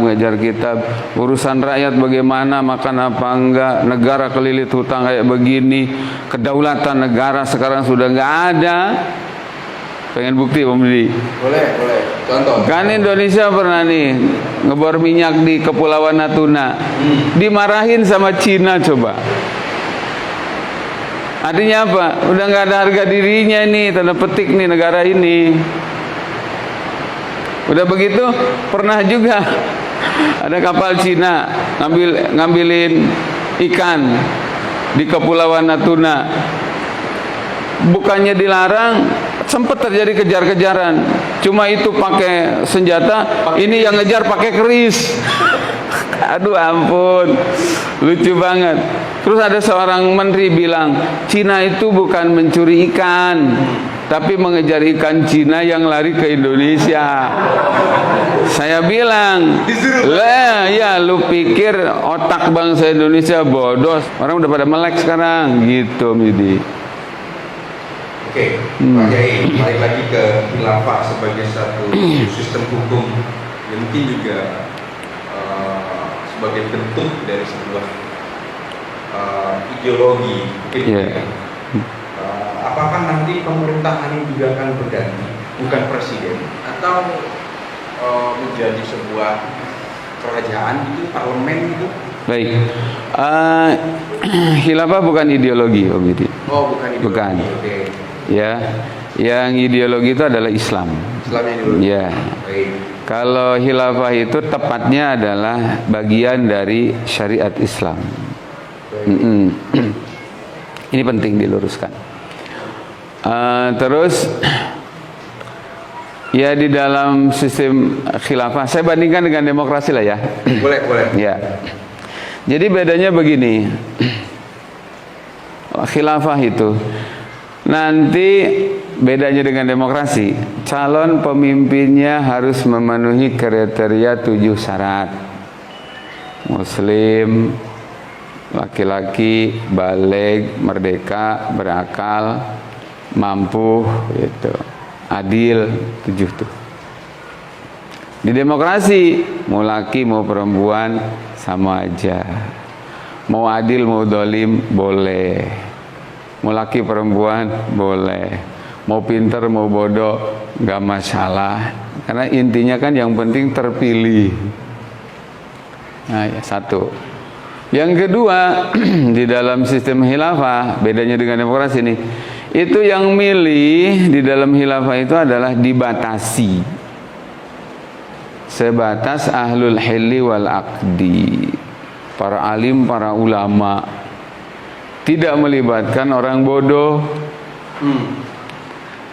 urusan rakyat bagaimana makan apa enggak, negara kelilit hutang kayak begini, kedaulatan negara sekarang sudah nggak ada. Pengen bukti Om Yudi? Boleh. Contoh. Kan Indonesia pernah nih ngebor minyak di Kepulauan Natuna, dimarahin sama Cina coba. Artinya apa? Udah nggak ada harga dirinya ini, tanda petik nih negara ini. Udah begitu, pernah juga ada kapal Cina ngambilin ikan di Kepulauan Natuna. Bukannya dilarang, sempat terjadi kejar-kejaran. Cuma itu pakai senjata, ini yang ngejar pakai keris. Aduh ampun, lucu banget. Terus ada seorang menteri bilang, Cina itu bukan mencuri ikan, tapi mengejar ikan Cina yang lari ke Indonesia. Saya bilang, lah ya lu pikir otak bangsa Indonesia bodoh? Orang udah pada melek sekarang, gitu Midi. Oke, Pak Kiai, balik lagi ke khilafah sebagai satu sistem hukum yang mungkin juga sebagai bentuk dari sebuah ideologi. Mungkin apakah nanti pemerintahan ini juga akan berganti, bukan presiden, atau menjadi sebuah kerajaan gitu, parlemen gitu? Baik, khilafah bukan ideologi, Om Yudi. Oh, bukan ideologi. Bukan. Oke. Ya, yang ideologi itu adalah Islam. Islamnya ideologi. Ya. Baik. Kalau khilafah itu tepatnya adalah bagian dari syariat Islam. Ini penting diluruskan. Terus, ya di dalam sistem khilafah, saya bandingkan dengan demokrasi lah ya. Boleh, boleh. Ya. Jadi bedanya begini, khilafah itu nanti bedanya dengan demokrasi, calon pemimpinnya harus memenuhi kriteria 7 syarat. Muslim, laki-laki, baligh, merdeka, berakal, mampu, gitu. Adil, 7 tuh. Di demokrasi, mau laki mau perempuan sama aja. Mau adil mau dolim boleh. Mau laki perempuan boleh, mau pinter mau bodoh nggak masalah, karena intinya kan yang penting terpilih. Nah ya, satu. Yang kedua, di dalam sistem khilafah, bedanya dengan demokrasi nih, itu yang milih di dalam khilafah itu adalah dibatasi, sebatas ahlul hilli wal aqdi, para alim, para ulama. Tidak melibatkan orang bodoh,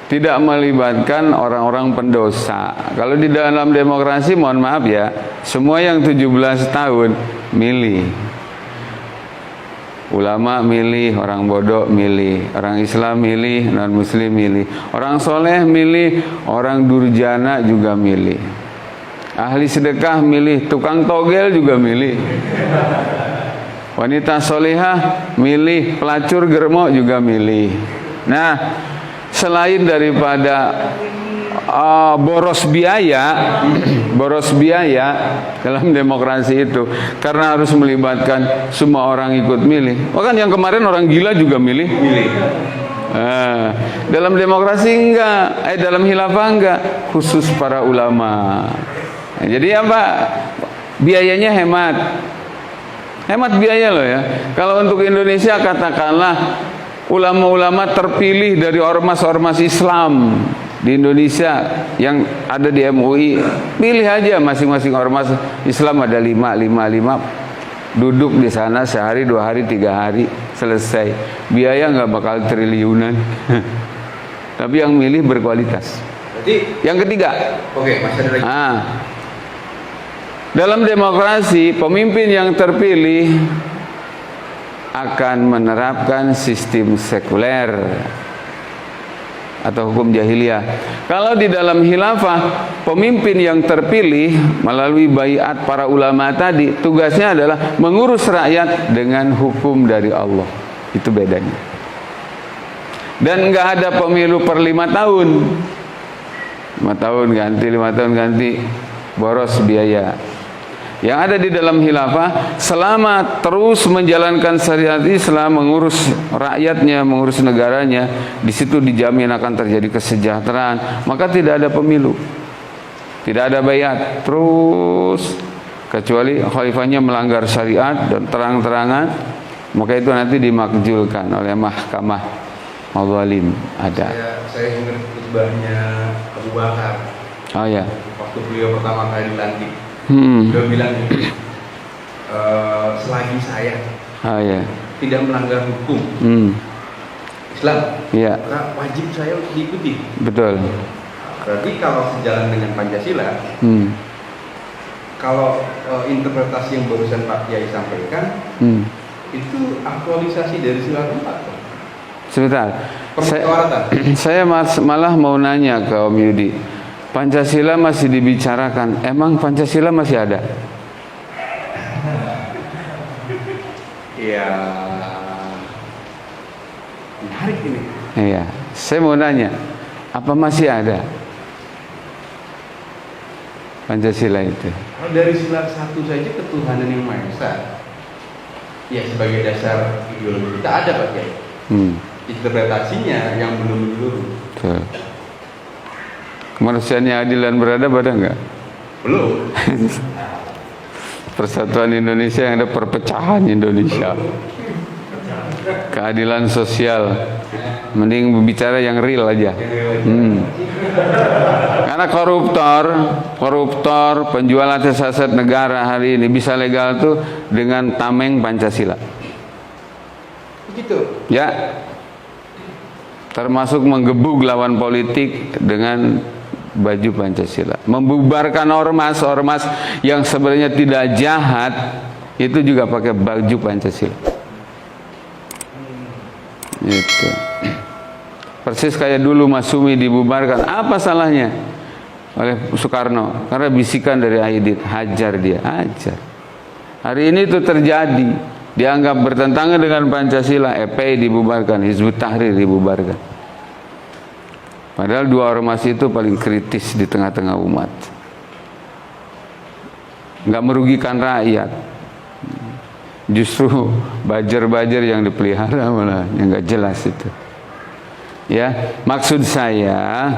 tidak melibatkan orang-orang pendosa. Kalau di dalam demokrasi, mohon maaf ya, semua yang 17 tahun milih. Ulama milih, orang bodoh milih, orang Islam milih, non-Muslim milih, orang soleh milih, orang durjana juga milih, ahli sedekah milih, tukang togel juga milih, wanita solehah milih, pelacur germo juga milih. Nah, selain daripada boros biaya dalam demokrasi itu, karena harus melibatkan semua orang ikut milih. Bahkan yang kemarin orang gila juga milih. Dalam demokrasi enggak, dalam khilafah enggak, khusus para ulama. Nah, jadi apa? Biayanya hemat biaya loh ya. Kalau untuk Indonesia katakanlah ulama-ulama terpilih dari ormas-ormas Islam di Indonesia yang ada di MUI, pilih aja masing-masing ormas Islam ada 5, duduk di sana sehari, 2 hari, 3 hari, selesai. Biaya nggak bakal triliunan. Tapi yang milih berkualitas. Berarti yang ketiga, oke, masih ada lagi. Dalam demokrasi, pemimpin yang terpilih akan menerapkan sistem sekuler atau hukum jahiliyah. Kalau di dalam khilafah, pemimpin yang terpilih melalui baiat para ulama tadi, tugasnya adalah mengurus rakyat dengan hukum dari Allah. Itu bedanya. Dan nggak ada pemilu per 5 tahun. 5 tahun ganti, 5 tahun ganti, boros biaya. Yang ada di dalam khilafah, selama terus menjalankan syariat Islam, mengurus rakyatnya, mengurus negaranya, di situ dijamin akan terjadi kesejahteraan, maka tidak ada pemilu, tidak ada baiat, terus kecuali khalifahnya melanggar syariat dan terang-terangan, maka itu nanti dimakjulkan oleh mahkamah mazalim. Ada. Saya ingat khutbahnya Abu Bakar. Oh ya. Waktu beliau pertama kali dilantik. Beliau bilang selagi saya tidak melanggar hukum Islam, maka wajib saya untuk diikuti. Betul. Berarti kalau sejalan dengan Pancasila, kalau interpretasi yang barusan Pak Kiai sampaikan, itu aktualisasi dari sila keempat. Sebentar. Permusyawaratan. Saya malah mau nanya ke Om Yudi. Pancasila masih dibicarakan. Emang Pancasila masih ada? Ya, menarik ini. Iya. Saya mau nanya, apa masih ada Pancasila itu? Kalau dari sila satu saja ketuhanan yang Maha Esa, ya sebagai dasar ideologi kita ada Pak Kiai. Interpretasinya yang belum menyeluruh. Betul. Kemanusiaan yang adil dan beradab ada nggak? Belum. Persatuan Indonesia yang ada perpecahan Indonesia. Keadilan sosial. Mending bicara yang real aja. Karena koruptor, penjual aset negara hari ini bisa legal tuh dengan tameng Pancasila. Begitu. Ya. Termasuk menggebuk lawan politik dengan baju Pancasila. Membubarkan ormas yang sebenarnya tidak jahat itu juga pakai baju Pancasila. Itu. Persis kayak dulu Masumi dibubarkan, apa salahnya oleh Soekarno? Karena bisikan dari Aidit, hajar dia, hajar. Hari ini itu terjadi, dianggap bertentangan dengan Pancasila, EPI dibubarkan, Hizbut Tahrir dibubarkan. Padahal dua ormas itu paling kritis di tengah-tengah umat, nggak merugikan rakyat. Justru bajar-bajar yang dipelihara malah yang nggak jelas itu. Ya, maksud saya,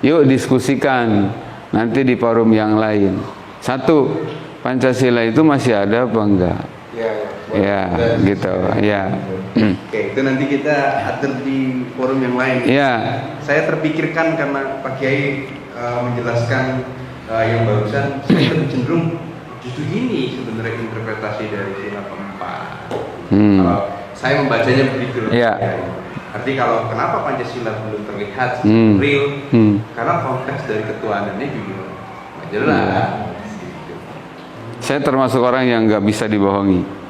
yuk diskusikan nanti di forum yang lain. Satu, Pancasila itu masih ada apa enggak? Ya, gitu. Ya. Oke, itu nanti kita atur di forum yang lain. Ya. Saya terpikirkan karena Pak Kiai menjelaskan yang barusan, saya lebih cenderung justru ini sebenarnya interpretasi dari sila keempat. Kalau saya membacanya begitu. Ya. Arti kalau kenapa Pancasila belum terlihat real? Karena konteks dari ketuhanannya juga nggak jelas. Saya termasuk orang yang nggak bisa dibohongi.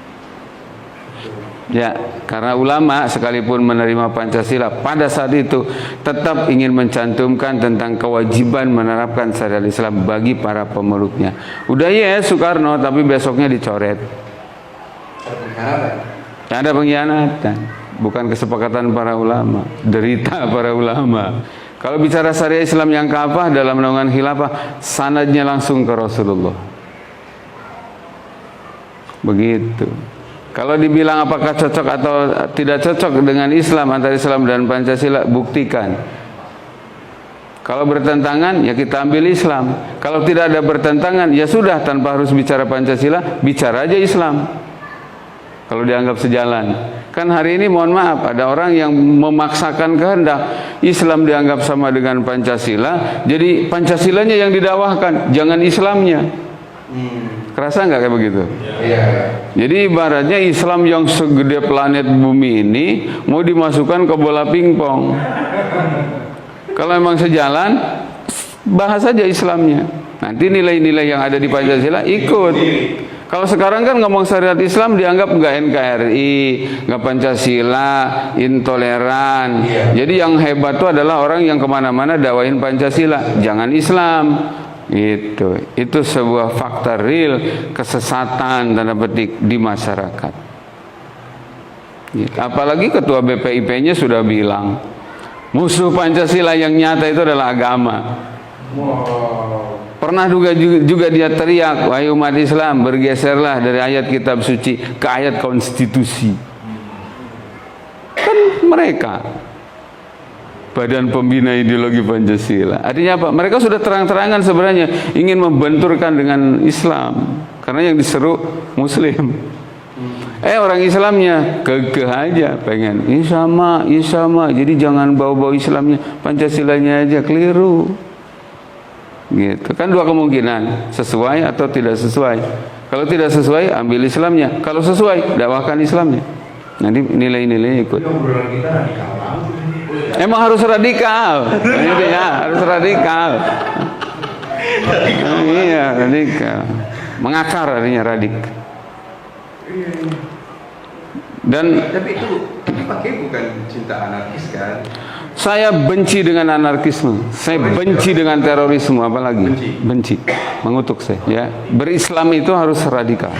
Ya, karena ulama sekalipun menerima Pancasila pada saat itu tetap ingin mencantumkan tentang kewajiban menerapkan syariat Islam bagi para pemeluknya. Udah ya Soekarno, tapi besoknya dicoret. Ada pengkhianatan, bukan kesepakatan para ulama, derita para ulama. Kalau bicara syariat Islam yang kafah dalam naungan khilafah, sanadnya langsung ke Rasulullah. Begitu. Kalau dibilang apakah cocok atau tidak cocok dengan Islam, antara Islam dan Pancasila, buktikan. Kalau bertentangan, ya kita ambil Islam. Kalau tidak ada bertentangan, ya sudah, tanpa harus bicara Pancasila, bicara aja Islam. Kalau dianggap sejalan. Kan hari ini mohon maaf, ada orang yang memaksakan kehendak Islam dianggap sama dengan Pancasila, jadi Pancasilanya yang didakwahkan, jangan Islamnya. Kerasa nggak kayak begitu? Iya. Jadi ibaratnya Islam yang segede planet bumi ini mau dimasukkan ke bola pingpong. Kalau memang sejalan, bahas saja Islamnya. Nanti nilai-nilai yang ada di Pancasila ikut. Kalau sekarang kan ngomong syariat Islam dianggap nggak NKRI, nggak Pancasila, intoleran. Jadi yang hebat itu adalah orang yang kemana-mana dakwain Pancasila, jangan Islam. Itu sebuah fakta real kesesatan tanda petik di masyarakat. Apalagi ketua BPIP-nya sudah bilang musuh Pancasila yang nyata itu adalah agama. Pernah juga dia teriak, wahai umat Islam, bergeserlah dari ayat kitab suci ke ayat konstitusi. Kan mereka Badan Pembina Ideologi Pancasila. Artinya apa? Mereka sudah terang-terangan sebenarnya ingin membenturkan dengan Islam, karena yang diseru Muslim. Orang Islamnya kekeh aja pengen sama. Jadi jangan bawa-bawa Islamnya, Pancasilanya aja, keliru. Gitu. Kan dua kemungkinan, sesuai atau tidak sesuai. Kalau tidak sesuai, ambil Islamnya. Kalau sesuai, dakwahkan Islamnya. Nanti nilai-nilainya ikut. Emang harus radikal. Ya, harus radikal. Iya, radikal. Mengakar artinya radik. Dan Tapi pakai bukan cinta anarkis kan? saya benci dengan anarkisme, saya benci dengan terorisme, apalagi benci, mengutuk saya. Ya, berislam itu harus radikal,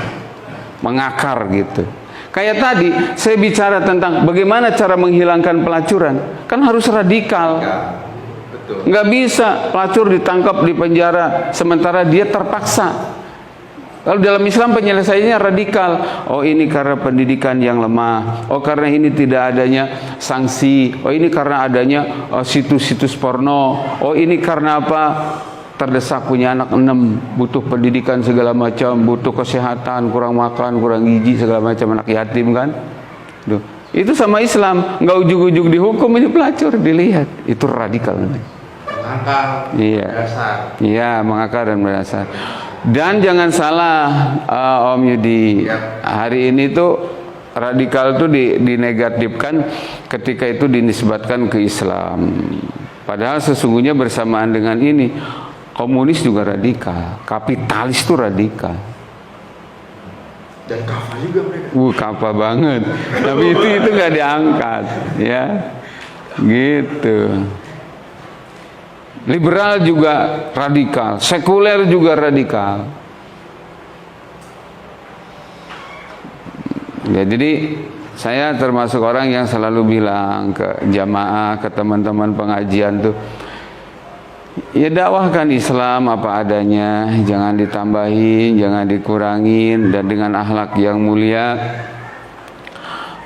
mengakar gitu. Kayak tadi saya bicara tentang bagaimana cara menghilangkan pelacuran, kan harus radikal. Betul. Nggak bisa pelacur ditangkap di penjara sementara dia terpaksa. Lalu dalam Islam penyelesaiannya radikal. Oh, ini karena pendidikan yang lemah. Oh, karena ini tidak adanya sanksi. Oh, ini karena adanya situs-situs porno. Oh, ini karena apa? Terdesak, punya anak 6, butuh pendidikan segala macam, butuh kesehatan, kurang makan, kurang gizi segala macam, anak yatim kan. Duh. Itu sama Islam, nggak ujug-ujug dihukum, ini pelacur, dilihat. Itu radikal. Mengakar, Iya. dasar. Iya, mengakar dan berdasar. Dan jangan salah Om Yudi, hari ini tuh radikal tuh dinegatifkan ketika itu dinisbatkan ke Islam. Padahal sesungguhnya bersamaan dengan ini komunis juga radikal, kapitalis tuh radikal. Dan kafah juga mereka. Kapal banget. Tapi itu nggak diangkat, ya, gitu. Liberal juga radikal, sekuler juga radikal. Ya, jadi saya termasuk orang yang selalu bilang ke jamaah, ke teman-teman pengajian tuh, ya dakwahkan Islam apa adanya, jangan ditambahin, jangan dikurangin, dan dengan akhlak yang mulia,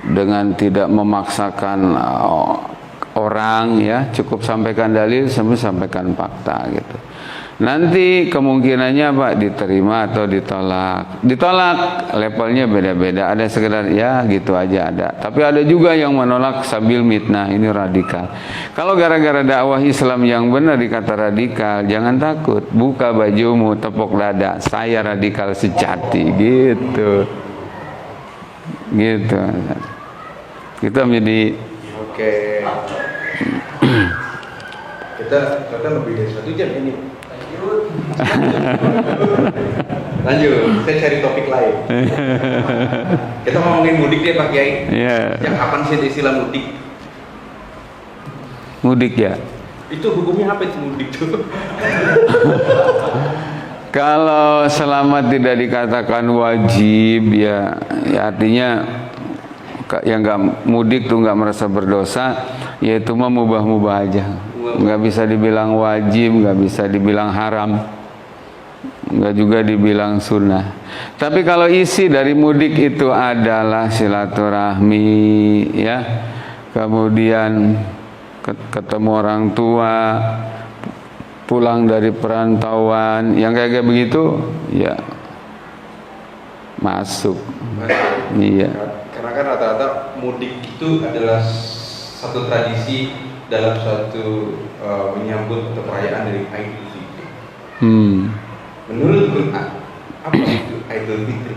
dengan tidak memaksakan orang, ya, cukup sampaikan dalil, sampaikan fakta gitu. Nanti kemungkinannya Pak diterima atau ditolak. Ditolak levelnya beda-beda. Ada sekedar ya gitu aja ada. Tapi ada juga yang menolak sambil mitnah, ini radikal. Kalau gara-gara dakwah Islam yang benar dikata radikal, jangan takut. Buka bajumu, tepuk dada. Saya radikal sejati gitu. Gitu. Kita menjadi Oke. Kita lebih dari 1 jam ini. Lanjut, saya cari topik lain. Kita ngomongin mudik ya Pak Kiai. Iya. Yang kapan sih istilah mudik? Mudik ya. Itu hukumnya apa itu mudik tuh? Kalau selama tidak dikatakan wajib, ya artinya yang nggak mudik tuh nggak merasa berdosa, yaitu mah mubah-mubah aja. Nggak bisa dibilang wajib, nggak bisa dibilang haram, nggak juga dibilang sunnah. Tapi kalau isi dari mudik itu adalah silaturahmi, ya, kemudian ketemu orang tua, pulang dari perantauan, yang kayak begitu, ya masuk. Iya. Karena kan rata-rata mudik itu adalah satu tradisi dalam suatu menyambut atau perayaan dari Idul Fitri. Menurut Quran, apa itu Idul Fitri?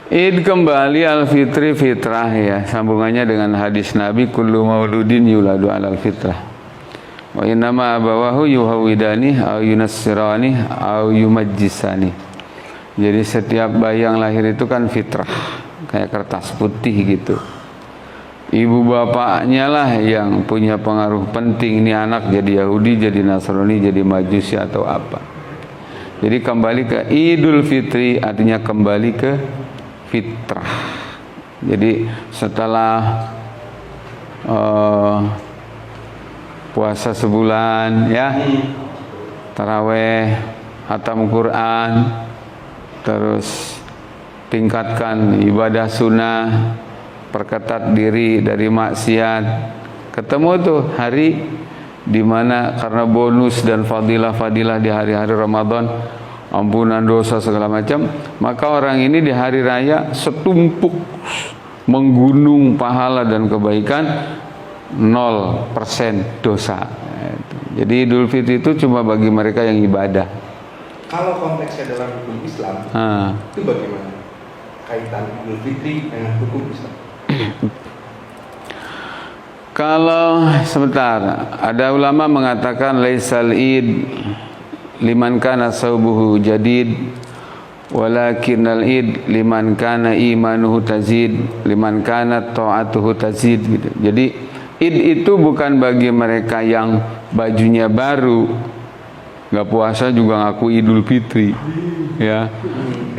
Id kembali al-fitri fitrah, ya, sambungannya dengan hadis Nabi, kullu mauludin yuladu alal fitrah. Wa innama abawahu yuhawidani au yunassirani au yumajjisani. Jadi setiap bayi yang lahir itu kan fitrah, kayak kertas putih gitu. Ibu bapaknya lah yang punya pengaruh penting, ini anak jadi Yahudi, jadi Nasrani, jadi Majusi atau apa. Jadi kembali ke Idul Fitri artinya kembali ke fitrah. Jadi setelah puasa sebulan, ya, taraweh, hatam Quran, terus tingkatkan ibadah sunnah, perketat diri dari maksiat. Ketemu tuh hari dimana karena bonus dan fadilah-fadilah di hari-hari Ramadan, ampunan dosa segala macam, maka orang ini di hari raya setumpuk menggunung pahala dan kebaikan, 0% dosa. Jadi Idul Fitri itu cuma bagi mereka yang ibadah. Kalau konteksnya dalam hukum Islam, itu bagaimana kaitan Idul Fitri dengan hukum Islam? Kalau sebentar, ada ulama mengatakan laisal id liman kana saubuhu jadid walakinnal id liman kana imanuhu tazid, liman kana ta'atuhu tazid gitu. Jadi id itu bukan bagi mereka yang bajunya baru, nggak puasa juga ngaku Idul Fitri, ya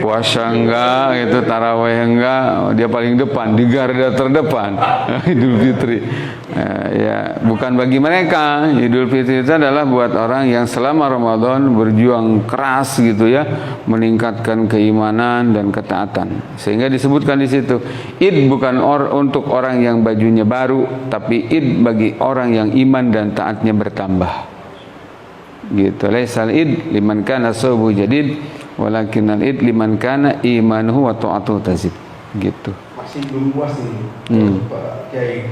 puasa enggak, itu taraweh enggak, dia paling depan di garda terdepan Idul Fitri. Ya bukan bagi mereka. Idul Fitri itu adalah buat orang yang selama Ramadan berjuang keras gitu ya, meningkatkan keimanan dan ketaatan. Sehingga disebutkan di situ, Id bukan untuk orang yang bajunya baru, tapi Id bagi orang yang iman dan taatnya bertambah. Gitu. Laisal id liman kana subuh jadid, walakinnal id liman kana imanuhu wa ta'atuhu tazid. Gitu. Masih belum puas nih, Pak Kiai.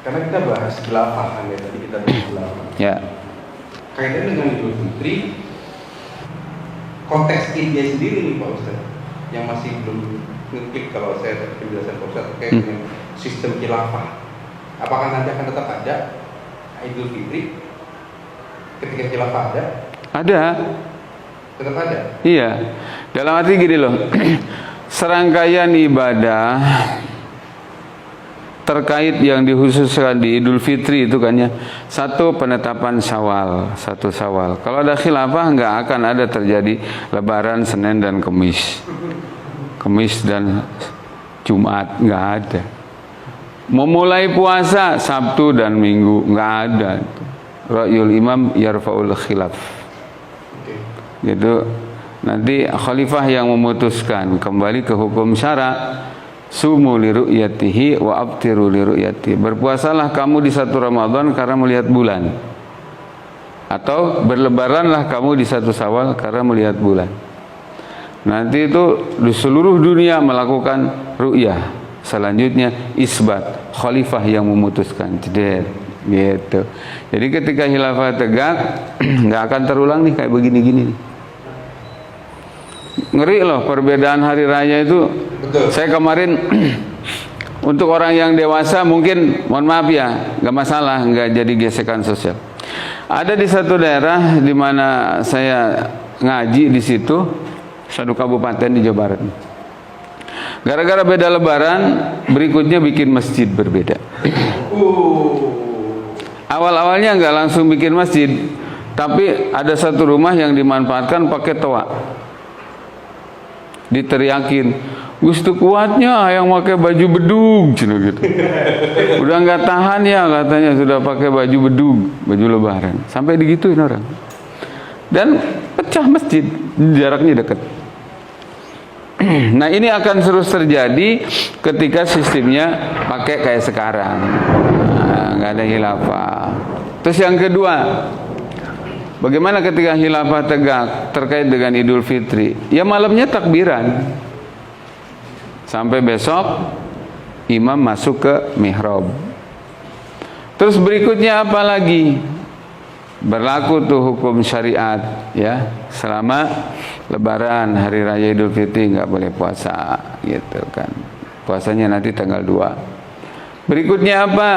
Karena kita bahas delapan ya, tadi kita bahas delapan. Ya. Kaitannya dengan Idul Fitri, konteks idnya sendiri nih Pak Ustaz, yang masih belum ngeklik kalau saya penjelasan Pak Ustaz terkait dengan sistem khilafah. Apakah nanti akan tetap ada Idul Fitri ketika khilafah ada? Ada. Tetap ada? Iya. Dalam arti gini loh, serangkaian ibadah terkait yang dikhususkan di Idul Fitri itu kan ya, satu penetapan Syawal, satu Syawal. Kalau ada khilafah nggak akan ada terjadi Lebaran Senin dan Kamis, Kamis dan Jumat, nggak ada. Memulai puasa Sabtu dan Minggu, nggak ada. Ra'yul imam yarfa'ul khilaf. Gitu. Nanti khalifah yang memutuskan, kembali ke hukum syara. Sumu li ru'yatihi wa abtiru li ru'yatihi. Berpuasalah kamu di satu Ramadan karena melihat bulan, atau berlebaranlah kamu di satu Syawal karena melihat bulan. Nanti itu di seluruh dunia melakukan ru'yah. Selanjutnya isbat, khalifah yang memutuskan. Jeder. Gitu. Jadi ketika khilafah tegak, nggak akan terulang nih kayak begini-gini nih. Ngeri loh perbedaan hari raya itu. Betul. Saya kemarin untuk orang yang dewasa mungkin mohon maaf ya, nggak masalah, nggak jadi gesekan sosial. Ada di satu daerah di mana saya ngaji di situ, satu kabupaten di Jawa Barat. Gara-gara beda Lebaran, berikutnya bikin masjid berbeda. Awal-awalnya nggak langsung bikin masjid, tapi ada satu rumah yang dimanfaatkan pakai toa. Diteriakin, Gustu kuatnya yang pakai baju bedug, cina gitu. Udah nggak tahan ya katanya, sudah pakai baju bedug, baju Lebaran. Sampai digituin orang. Dan pecah masjid, jaraknya dekat. Nah ini akan terus terjadi ketika sistemnya pakai kayak sekarang. Nggak ada khilafah. Terus yang kedua, bagaimana ketika khilafah tegak terkait dengan Idul Fitri? Ya malamnya takbiran sampai besok imam masuk ke mihrab. Terus berikutnya apa lagi? Berlaku tuh hukum syariat ya, selama Lebaran, hari raya Idul Fitri nggak boleh puasa gitu kan. Puasanya nanti tanggal 2. Berikutnya apa?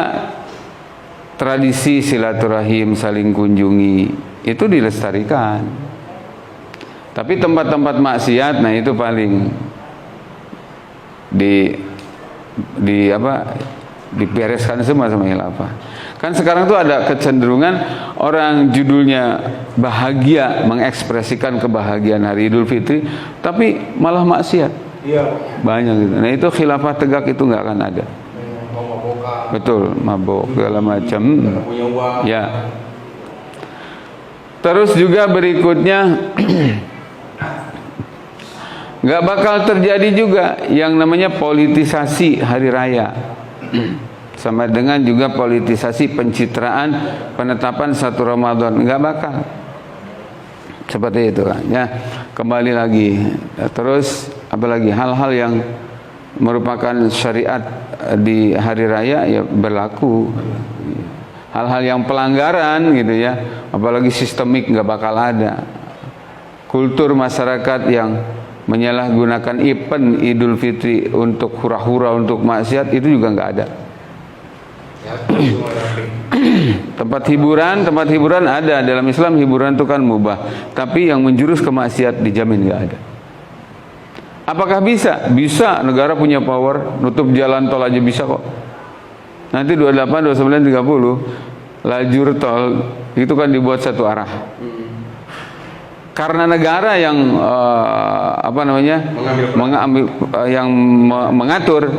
Tradisi silaturahim, saling kunjungi itu dilestarikan. Tapi tempat-tempat maksiat, nah itu paling dibereskan semua sama khilafah. Kan sekarang tuh ada kecenderungan orang judulnya bahagia, mengekspresikan kebahagiaan hari Idul Fitri, tapi malah maksiat. Iya. Banyak gitu. Nah itu khilafah tegak itu nggak akan ada. Betul, mabok segala macam. Punya uang. Ya. Terus juga berikutnya nggak bakal terjadi juga yang namanya politisasi hari raya. Sama dengan juga politisasi pencitraan penetapan satu Ramadan, nggak bakal seperti itu kan ya. Kembali lagi, terus apalagi hal-hal yang merupakan syariat di hari raya ya berlaku. Hal-hal yang pelanggaran gitu ya, apalagi sistemik nggak bakal ada. Kultur masyarakat yang menyalahgunakan event Idul Fitri untuk hura-hura, untuk maksiat, itu juga nggak ada. Tempat hiburan ada dalam Islam. Hiburan itu kan mubah, tapi yang menjurus ke maksiat dijamin nggak ada. Apakah bisa? Bisa, negara punya power, nutup jalan tol aja bisa kok. Nanti 28, 29, 30 lajur tol itu kan dibuat satu arah. Karena negara yang mengatur,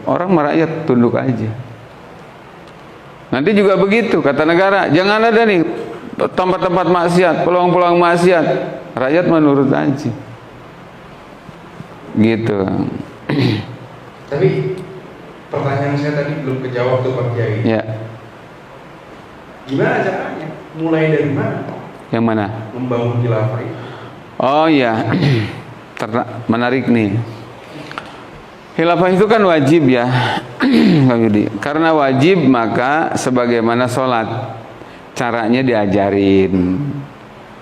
orang merakyat tunduk aja. Nanti juga begitu, kata negara, jangan ada nih tempat-tempat maksiat, peluang-peluang maksiat, rakyat menurut aja. Gitu. Tapi pertanyaan saya tadi belum kejawab tuh Pak Kiai. Ya. Gimana caranya? Mulai dari mana? Yang mana? Membangun khilafah itu. Oh ya, menarik nih. Khilafah itu kan wajib ya, Kang Yudi. Karena wajib maka sebagaimana sholat, caranya diajarin.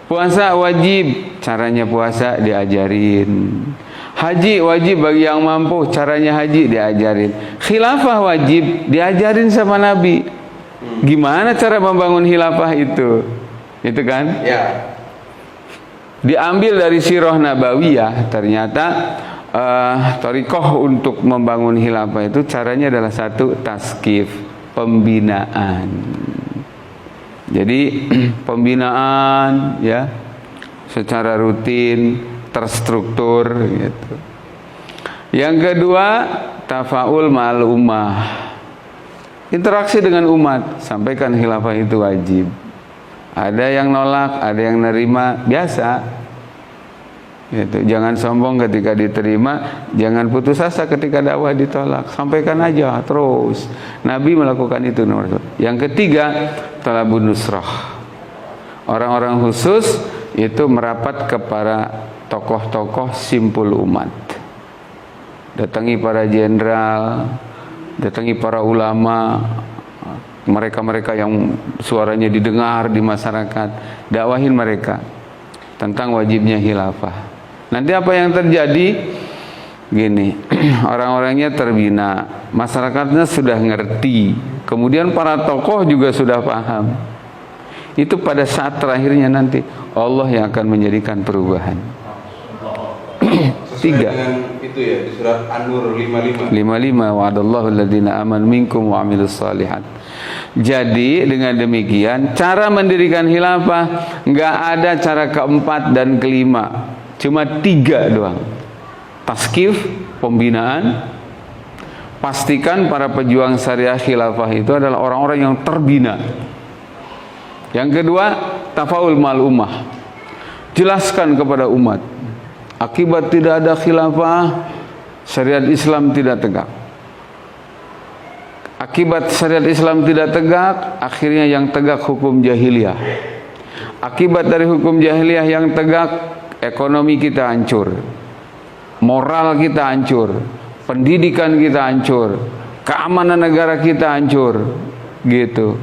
Puasa wajib, caranya puasa diajarin. Haji wajib bagi yang mampu, caranya haji diajarin. Khilafah wajib, diajarin sama Nabi. Gimana cara membangun khilafah itu? Itu kan? Ya. Diambil dari Sirah Nabawiyah, ternyata thariqah untuk membangun khilafah itu caranya adalah satu, taskif, pembinaan. Jadi pembinaan ya secara rutin, terstruktur gitu. Yang kedua, tafaul ma'al ummah. Interaksi dengan umat, sampaikan khilafah itu wajib. Ada yang nolak, ada yang nerima, biasa. Gitu. Jangan sombong ketika diterima, jangan putus asa ketika dakwah ditolak. Sampaikan aja terus. Nabi melakukan itu nomor satu. Yang ketiga, talabun nusrah. Orang-orang khusus itu merapat kepada tokoh-tokoh simpul umat. Datangi para jenderal, datangi para ulama, mereka-mereka yang suaranya didengar di masyarakat, dakwahin mereka tentang wajibnya khilafah. Nanti apa yang terjadi? Gini, orang-orangnya terbina, masyarakatnya sudah ngerti, kemudian para tokoh juga sudah paham. Itu pada saat terakhirnya nanti Allah yang akan menjadikan perubahan. Tiga. Dengan itu ya di surat An-Nur 55. 55 wa'adallahu alladziina amanu minkum wa 'amilus shalihat. Jadi dengan demikian cara mendirikan khilafah enggak ada cara keempat dan kelima, cuma 3 doang. Taskif, pembinaan. Pastikan para pejuang syariah khilafah itu adalah orang-orang yang terbina. Yang kedua, tafaul mal ummah. Jelaskan kepada umat, akibat tidak ada khilafah, syariat Islam tidak tegak. Akibat syariat Islam tidak tegak, akhirnya yang tegak hukum jahiliyah. Akibat dari hukum jahiliyah yang tegak, ekonomi kita hancur, moral kita hancur, pendidikan kita hancur, keamanan negara kita hancur, gitu.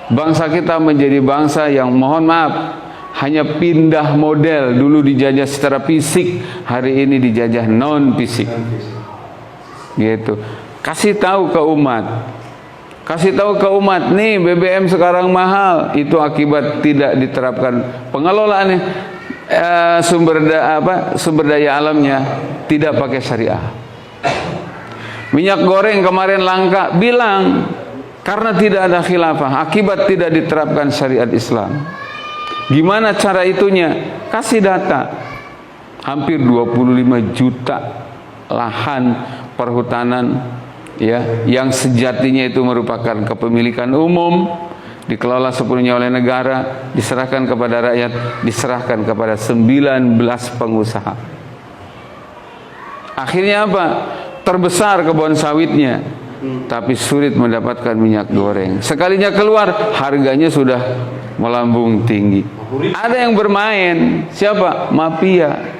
Bangsa kita menjadi bangsa yang mohon maaf hanya pindah model. Dulu dijajah secara fisik, hari ini dijajah non fisik. Gitu. Kasih tahu ke umat. Kasih tahu ke umat, nih BBM sekarang mahal, itu akibat tidak diterapkan pengelolaan sumber daya alamnya tidak pakai syariah. Minyak goreng kemarin langka, bilang karena tidak ada khilafah, akibat tidak diterapkan syariat Islam. Gimana cara itunya? Kasih data. Hampir 25 juta lahan perhutanan ya, yang sejatinya itu merupakan kepemilikan umum, dikelola sepenuhnya oleh negara, diserahkan kepada rakyat, diserahkan kepada 19 pengusaha. Akhirnya apa? Terbesar kebun sawitnya, tapi sulit mendapatkan minyak goreng. Sekalinya keluar, harganya sudah melambung tinggi. Ada yang bermain, siapa? Mafia.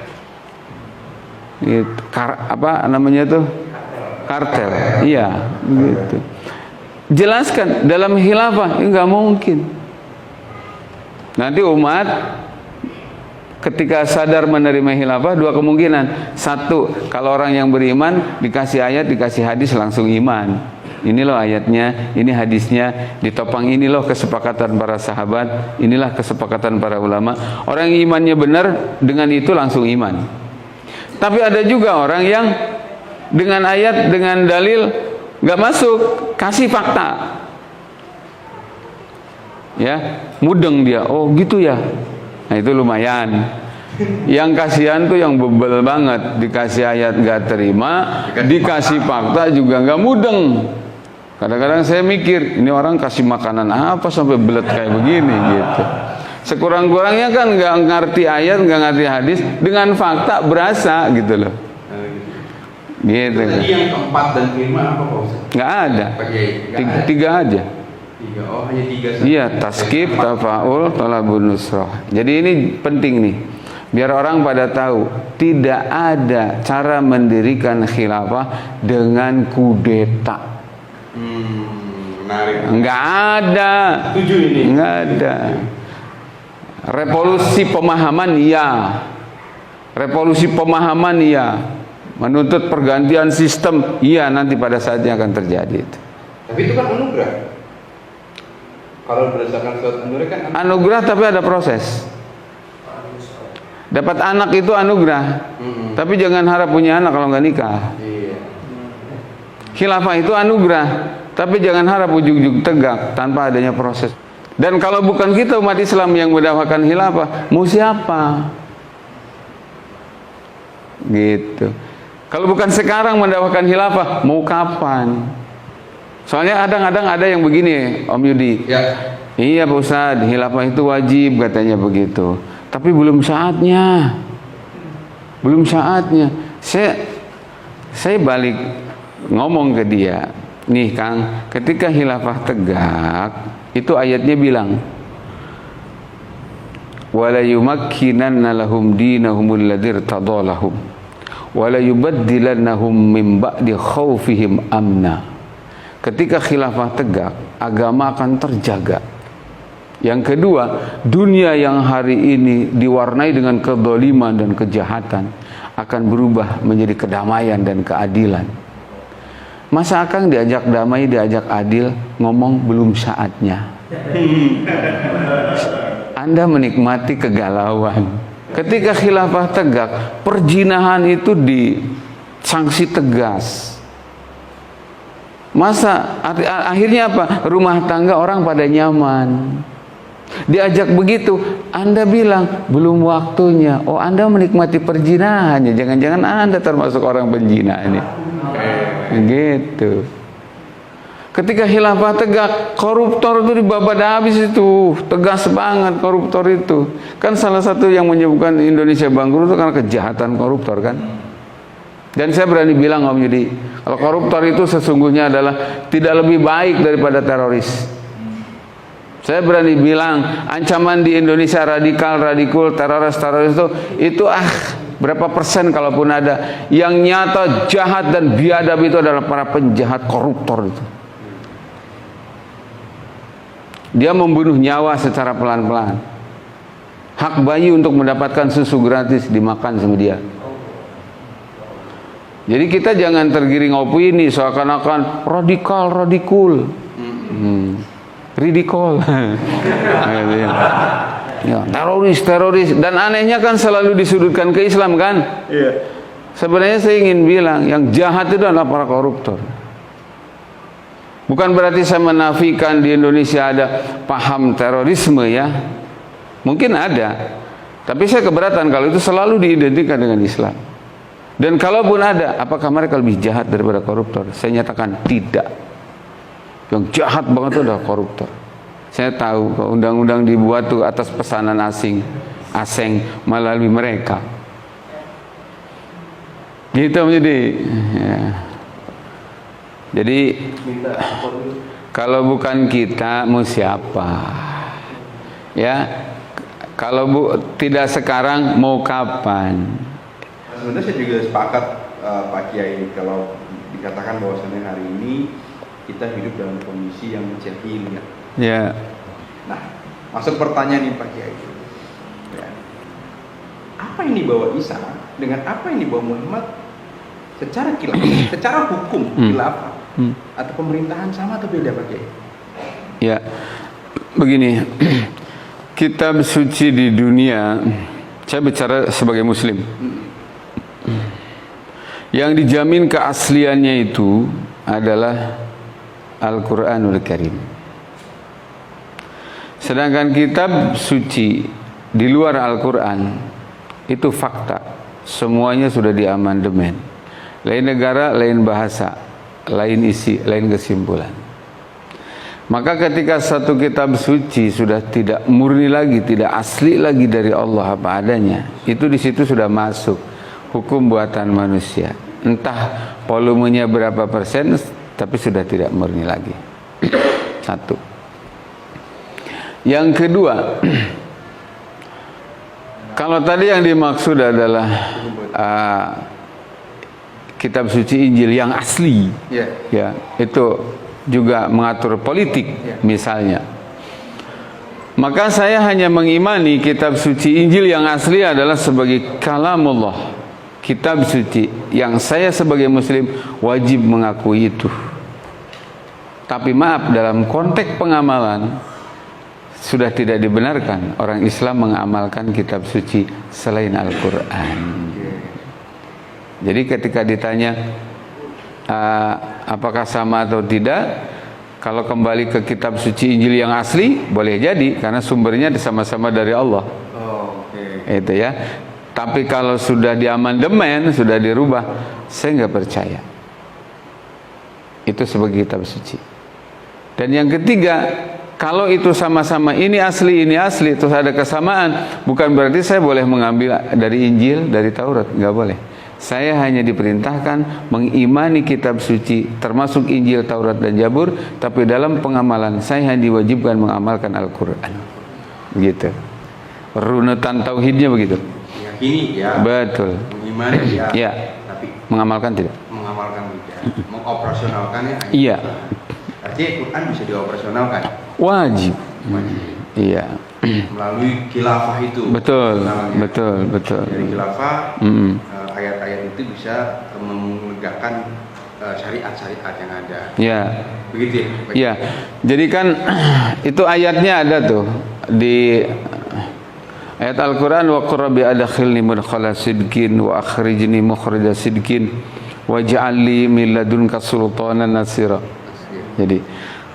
Gitu. Apa namanya tuh? Kartel. Iya, gitu. Jelaskan dalam khilafah, enggak mungkin. Nanti umat ketika sadar menerima khilafah, 2 kemungkinan. 1, kalau orang yang beriman dikasih ayat, dikasih hadis langsung iman. Ini loh ayatnya, ini hadisnya, ditopang ini loh kesepakatan para sahabat, inilah kesepakatan para ulama. Orang yang imannya benar dengan itu langsung iman. Tapi ada juga orang yang dengan ayat, dengan dalil nggak masuk, kasih fakta. Ya, mudeng dia. Oh, gitu ya. Nah, itu lumayan. Yang kasihan tuh yang bebel banget, dikasih ayat nggak terima, dikasih fakta juga nggak mudeng. Kadang-kadang saya mikir, ini orang kasih makanan apa sampai belet kayak begini gitu. Sekurang-kurangnya kan nggak ngerti ayat, nggak ngerti hadis, dengan fakta berasa gitu loh. Gitu. Tadi yang keempat dan kelima apa Pak Ustaz? Nggak ada. Pak Kiai? Nggak Tiga aja. Tiga. Oh, hanya tiga saja. Iya, taskib, tafaul, talabun nusrah. Jadi ini penting nih. Biar orang pada tahu, tidak ada cara mendirikan khilafah dengan kudeta. Menarik. Enggak ada. Setuju ini. Enggak ada. Revolusi pemahaman iya. Revolusi pemahaman iya. Menuntut pergantian sistem iya, nanti pada saatnya akan terjadi itu. Tapi itu kan anugerah. Kalau berdasarkan surat anugerah kan Anugerah tapi ada proses. Dapat anak itu anugerah. Tapi jangan harap punya anak kalau nggak nikah. Iya. Khilafah itu anugerah, tapi jangan harap ujung-ujung tegak tanpa adanya proses. Dan kalau bukan kita umat Islam yang mendakwakan khilafah, mau siapa? Gitu. Kalau bukan sekarang mendakwakan khilafah, mau kapan? Soalnya kadang-kadang ada yang begini, Om Yudi. Ya. Iya Pak Ustadz, khilafah itu wajib katanya begitu. Tapi belum saatnya. Belum saatnya. Saya balik ngomong ke dia, nih Kang, ketika khilafah tegak, itu ayatnya bilang, wala yumakkinanna lahum dinahumul ladzi irtadalahum wala yubaddilannahum min ba'di khaufihim amna. Ketika khilafah tegak, agama akan terjaga. Yang kedua, dunia yang hari ini diwarnai dengan kedzaliman dan kejahatan akan berubah menjadi kedamaian dan keadilan. Masa Akang diajak damai, diajak adil, ngomong belum saatnya. Anda menikmati kegalauan. Ketika khilafah tegak, perzinahan itu disanksi tegas. Masa akhirnya apa? Rumah tangga orang pada nyaman. Diajak begitu, Anda bilang belum waktunya. Oh, Anda menikmati perzinahannya. Jangan-jangan Anda termasuk orang penzina ini. Gitu. Ketika khilafah tegak, koruptor itu dibabat habis itu. Tegas banget koruptor itu. Kan salah satu yang menyebabkan Indonesia bangkrut itu karena kejahatan koruptor kan. Dan saya berani bilang Om Yudi, kalau koruptor itu sesungguhnya adalah tidak lebih baik daripada teroris. Saya berani bilang ancaman di Indonesia radikal, teroris itu berapa persen kalaupun ada, yang nyata jahat dan biadab itu adalah para penjahat koruptor itu. Dia membunuh nyawa secara pelan-pelan. Hak bayi untuk mendapatkan susu gratis dimakan sama dia. Jadi kita jangan tergiring opini seakan-akan radikul. Ridikol. Ya, teroris dan anehnya kan selalu disudutkan ke Islam kan? Iya. Sebenarnya saya ingin bilang yang jahat itu adalah para koruptor. Bukan berarti saya menafikan di Indonesia ada paham terorisme ya. Mungkin ada. Tapi saya keberatan kalau itu selalu diidentikan dengan Islam. Dan kalaupun ada, apakah mereka lebih jahat daripada koruptor? Saya nyatakan tidak. Yang jahat banget itu adalah koruptor. Saya tahu undang-undang dibuat tuh atas pesanan asing melalui mereka. Gitu menjadi. Ya. Jadi kalau bukan kita mau siapa? Ya, kalau tidak sekarang mau kapan? Sebenarnya saya juga sepakat Pak Kiai kalau dikatakan bahwasannya hari ini kita hidup dalam kondisi yang mencermin ya. Ya. Nah, masuk pertanyaan nih Pak Kiai. Ya. Apa yang dibawa Isa dengan apa yang dibawa Muhammad secara khilafah, secara hukum khilafah atau pemerintahan sama atau beda Pak Kiai? Ya. Begini. Kitab suci di dunia, saya bicara sebagai muslim. Yang dijamin keasliannya itu adalah Al-Quranul Karim. Sedangkan kitab suci di luar Al-Quran itu fakta, semuanya sudah diamandemen. Lain negara, lain bahasa, lain isi, lain kesimpulan. Maka ketika satu kitab suci sudah tidak murni lagi, tidak asli lagi dari Allah apa adanya, itu di situ sudah masuk hukum buatan manusia. Entah volumenya berapa persen, tapi sudah tidak murni lagi. Satu. Yang kedua, kalau tadi yang dimaksud adalah kitab suci Injil yang asli, ya, itu juga mengatur politik, misalnya. Maka saya hanya mengimani kitab suci Injil yang asli adalah sebagai kalamullah, kitab suci yang saya sebagai muslim wajib mengakui itu. Tapi maaf, dalam konteks pengamalan sudah tidak dibenarkan orang Islam mengamalkan kitab suci selain Al-Quran. Jadi ketika ditanya apakah sama atau tidak, kalau kembali ke kitab suci Injil yang asli boleh jadi, karena sumbernya sama-sama dari Allah. Itu ya. Tapi kalau sudah diamandemen, sudah dirubah, saya nggak percaya itu sebagai kitab suci. Dan yang ketiga, kalau itu sama-sama ini asli, terus ada kesamaan, bukan berarti saya boleh mengambil dari Injil, dari Taurat, nggak boleh. Saya hanya diperintahkan mengimani kitab suci, termasuk Injil, Taurat, dan Zabur, tapi dalam pengamalan saya hanya diwajibkan mengamalkan Al-Quran. Begitu. Runutan tauhidnya begitu. Ini ya. Betul. Mengimani ya. Ya. Tapi mengamalkan tidak. Mengamalkan tidak. Mengoperasionalkannya. Iya. Artinya Quran bisa dioperasionalkan. Wajib. Iya. Melalui khilafah itu. Betul. Namanya. Betul. Dari khilafah, ayat-ayat itu bisa menegakkan syariat-syariat yang ada. Ya. Begitu ya. Iya. Jadi kan itu ayatnya ada tuh di ayat Al-Quran, wa qur rabbi adkhilni mudkhala sidqin wa akhrijni mukhrija sidqin waj'al li min ladunka sultanan nasira. Jadi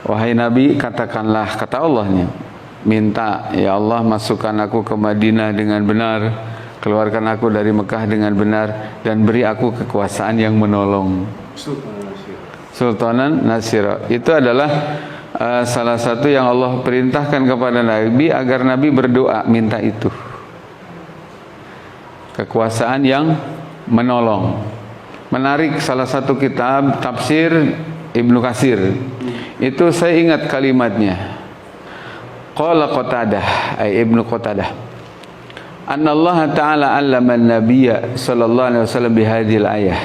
wahai Nabi, katakanlah, kata Allahnya, minta ya Allah masukkan aku ke Madinah dengan benar, keluarkan aku dari Mekah dengan benar, dan beri aku kekuasaan yang menolong. Sultanan nasira. Itu adalah salah satu yang Allah perintahkan kepada Nabi agar Nabi berdoa minta itu, kekuasaan yang menolong. Menarik, salah satu kitab tafsir Ibnu Katsir itu saya ingat kalimatnya. Qala Qatadah, Ibnu Qatadah, anna Allah Ta'ala 'allama an-nabiyya sallallahu alaihi wasallam bihadhil ayah.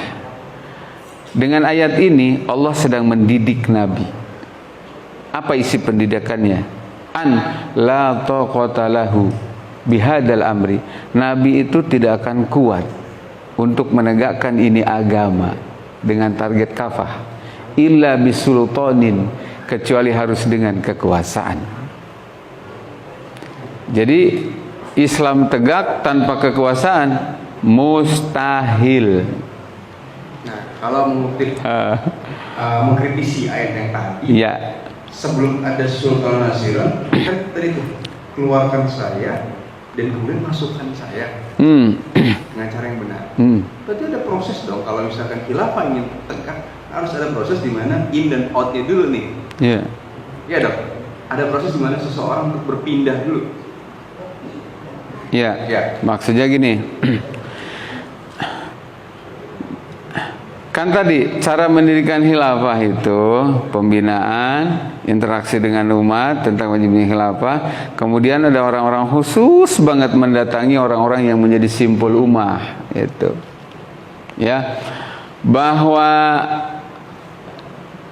Dengan ayat ini Allah sedang mendidik Nabi. Apa isi pendidikannya? An la taqata lahu bihadal amri. Nabi itu tidak akan kuat untuk menegakkan ini agama dengan target kafah, illa bisultanin, kecuali harus dengan kekuasaan. Jadi Islam tegak tanpa kekuasaan mustahil. Nah, kalau mengkritisi ayat yang tadi, ya, sebelum ada Sultan Nasira, kan tadi itu keluarkan saya dan kemudian masukkan saya dengan cara yang benar. Berarti ada proses dong. Kalau misalkan khilafah ingin tegak, harus ada proses di mana in dan outnya dulu nih. Iya. Iya dong. Ada proses di mana seseorang untuk berpindah dulu. Ya. Ya. Maksudnya gini. Kan tadi cara mendirikan khilafah itu pembinaan, interaksi dengan umat tentang wajibnya khilafah. Kemudian ada orang-orang khusus banget mendatangi orang-orang yang menjadi simpul ummah itu. Ya. Bahwa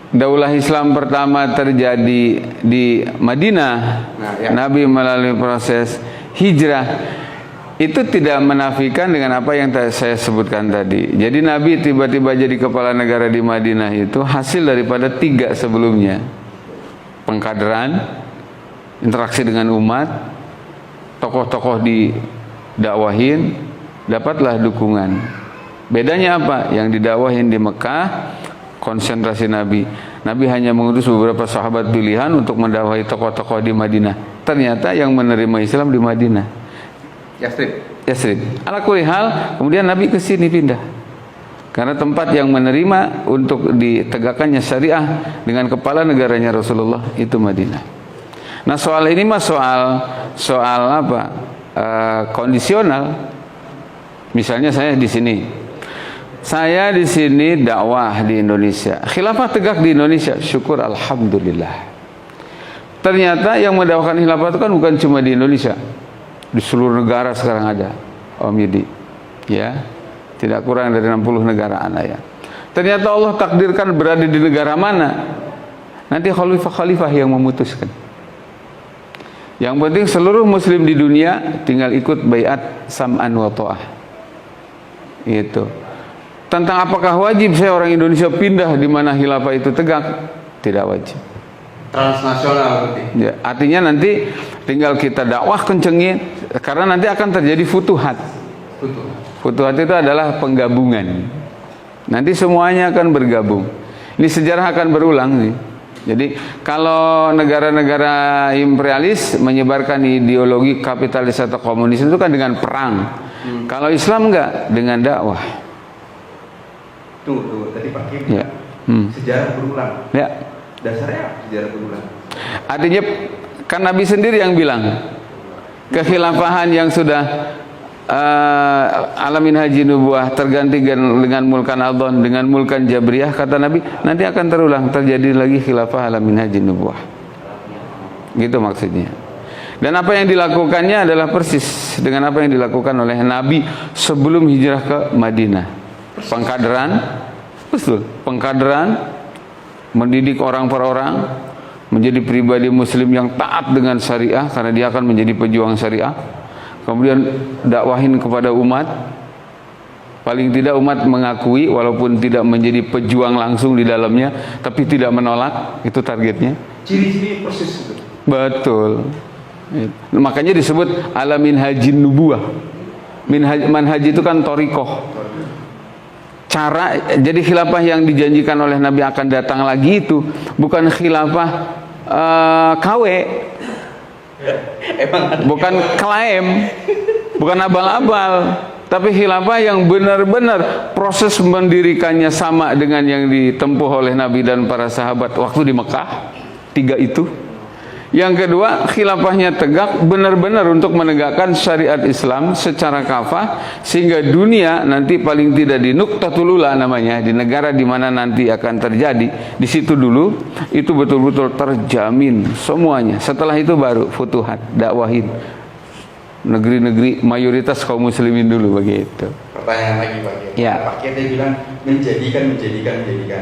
Daulah Islam pertama terjadi di Madinah. Nah, ya. Nabi melalui proses hijrah itu tidak menafikan dengan apa yang saya sebutkan tadi. Jadi Nabi tiba-tiba jadi kepala negara di Madinah itu hasil daripada 3 sebelumnya. Pengkaderan, interaksi dengan umat, tokoh-tokoh didakwahin, dapatlah dukungan. Bedanya apa? Yang didakwahin di Mekah konsentrasi Nabi. Nabi hanya mengutus beberapa sahabat pilihan untuk mendakwahi tokoh-tokoh di Madinah. Ternyata yang menerima Islam di Madinah. Yasrib. Ala kulli hal, kemudian Nabi ke sini pindah. Karena tempat yang menerima untuk ditegakkannya syariah dengan kepala negaranya Rasulullah itu Madinah. Nah, soal ini mah soal apa? Kondisional. Misalnya saya di sini. Saya di sini dakwah di Indonesia. Khilafah tegak di Indonesia. Syukur alhamdulillah. Ternyata yang mendakwakan khilafah itu kan bukan cuma di Indonesia. Di seluruh negara sekarang ada. Om Yudi. Ya. Tidak kurang dari 60 negara ya. Ternyata Allah takdirkan berada di negara mana. Nanti khalifah-khalifah yang memutuskan. Yang penting seluruh muslim di dunia tinggal ikut baiat sam'an wa ta'ah. Itu. Tentang apakah wajib saya orang Indonesia pindah di mana khilafah itu tegak? Tidak wajib. Transnasional berarti. Ya, artinya nanti tinggal kita dakwah kencengin karena nanti akan terjadi futuhat. Futuhat itu adalah penggabungan. Nanti semuanya akan bergabung. Ini sejarah akan berulang nih. Jadi kalau negara-negara imperialis menyebarkan ideologi kapitalis atau komunis itu kan dengan perang. Kalau Islam enggak, dengan dakwah. Tuh, tadi Pak Kim Ya. Sejarah berulang. Ya. Dasarnya apa sejarah berulang? Artinya kan Nabi sendiri yang bilang kekhilafahan yang sudah alamin haji nubuah terganti dengan mulkan Adhan dengan mulkan Jabriyah, kata Nabi nanti akan terulang, terjadi lagi khilafah alamin haji nubuah. Gitu maksudnya. Dan apa yang dilakukannya adalah persis dengan apa yang dilakukan oleh Nabi sebelum hijrah ke Madinah. Pengkaderan, betul, pengkaderan, mendidik orang per orang menjadi pribadi muslim yang taat dengan syariah karena dia akan menjadi pejuang syariah. Kemudian dakwahin kepada umat. Paling tidak umat mengakui walaupun tidak menjadi pejuang langsung di dalamnya, tapi tidak menolak, itu targetnya. Ciri-ciri persis itu. Betul. Makanya disebut alamin haji nubuah. Manhaj itu kan torikoh. Cara, jadi khilafah yang dijanjikan oleh Nabi akan datang lagi itu bukan khilafah KW. Bukan klaim, bukan abal-abal, tapi khilafah yang benar-benar proses mendirikannya sama dengan yang ditempuh oleh Nabi dan para sahabat waktu di Mekah. 3 itu. Yang kedua, khilafahnya tegak benar-benar untuk menegakkan syariat Islam secara kafah sehingga dunia nanti paling tidak di Nuqtatul Ula namanya, di negara di mana nanti akan terjadi, di situ dulu itu betul-betul terjamin semuanya. Setelah itu baru futuhat, dakwahin negeri-negeri mayoritas kaum muslimin dulu begitu. Pertanyaan lagi Pak Kiai. Ya. Pak Kiai tadi bilang menjadikan.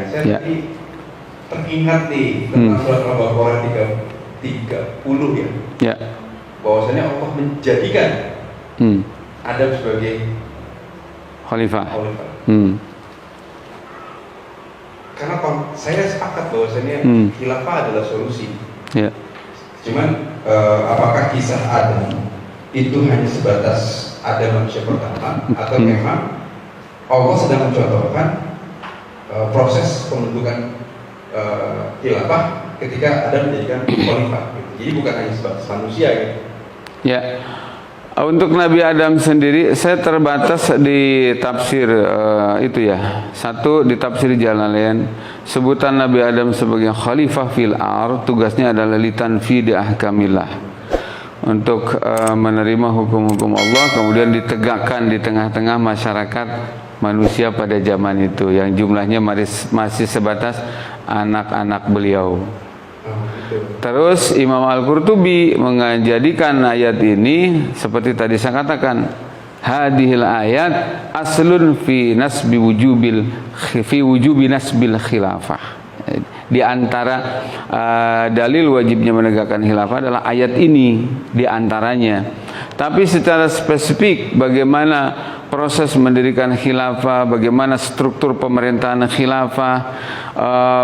Saya Ya. tadi teringat nih tentang surat Al-Baqarah 30 ya. Ya. Bahwasanya Allah menjadikan Adam sebagai Khalifah. khalifah. Karena saya sepakat bahwasanya khilafah adalah solusi. Ya. Cuman apakah kisah Adam itu hanya sebatas ada manusia pertama atau memang Allah sedang mencontohkan proses pembentukan khilafah ketika Adam menjadikan khalifah gitu. Jadi bukan hanya sebatas manusia gitu. Ya. Untuk Nabi Adam sendiri saya terbatas di tafsir itu ya. Satu di tafsir Jalalain, sebutan Nabi Adam sebagai khalifah fil ard tugasnya adalah litanfidi ahkamillah. Untuk menerima hukum-hukum Allah kemudian ditegakkan di tengah-tengah masyarakat manusia pada zaman itu yang jumlahnya masih sebatas anak-anak beliau. Terus Imam Al-Qurtubi menjadikan ayat ini seperti tadi saya katakan, hadhil ayat aslun fi wujubi nasbil khilafah. Di antara dalil wajibnya menegakkan khilafah adalah ayat ini di antaranya. Tapi secara spesifik bagaimana proses mendirikan khilafah, bagaimana struktur pemerintahan khilafah,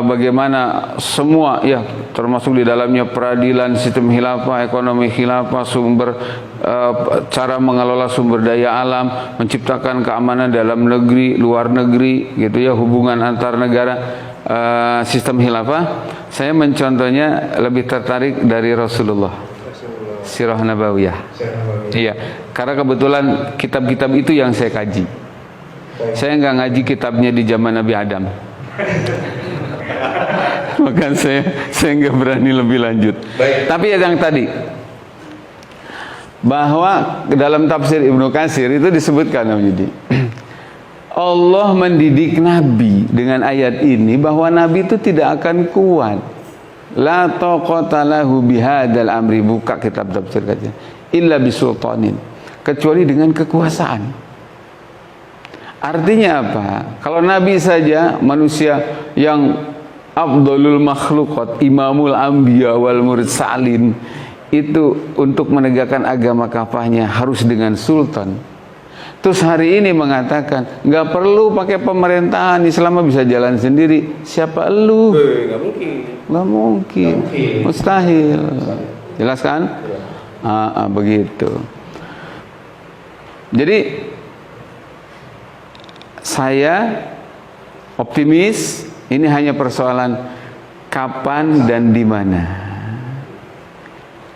bagaimana semua ya termasuk di dalamnya peradilan, sistem khilafah, ekonomi khilafah, sumber cara mengelola sumber daya alam, menciptakan keamanan dalam negeri, luar negeri, gitu ya, hubungan antar negara, sistem khilafah. Saya mencontohnya lebih tertarik dari Rasulullah, Sirah Nabawiyah. Iya, karena kebetulan kitab-kitab itu yang saya kaji. Saya nggak ngaji kitabnya di zaman Nabi Adam. Maka saya nggak berani lebih lanjut. Tapi yang tadi, bahwa dalam tafsir Ibnu Katsir itu disebutkan, jadi Allah mendidik Nabi dengan ayat ini bahwa Nabi itu tidak akan kuat. La taqata lahu bihadzal amri, buka kitab tafsir kajian, illa bisultanin, kecuali dengan kekuasaan. Artinya apa? Kalau Nabi saja, manusia yang afdalul makhluqat, imamul anbiya wal mursalin, itu untuk menegakkan agama kafahnya harus dengan sultan. Terus hari ini mengatakan nggak perlu pakai pemerintahan, Islam bisa jalan sendiri. Siapa elu? Nggak mungkin. Nggak mungkin. Mustahil. Jelas kan? Begitu. Jadi saya optimis ini hanya persoalan kapan dan di mana.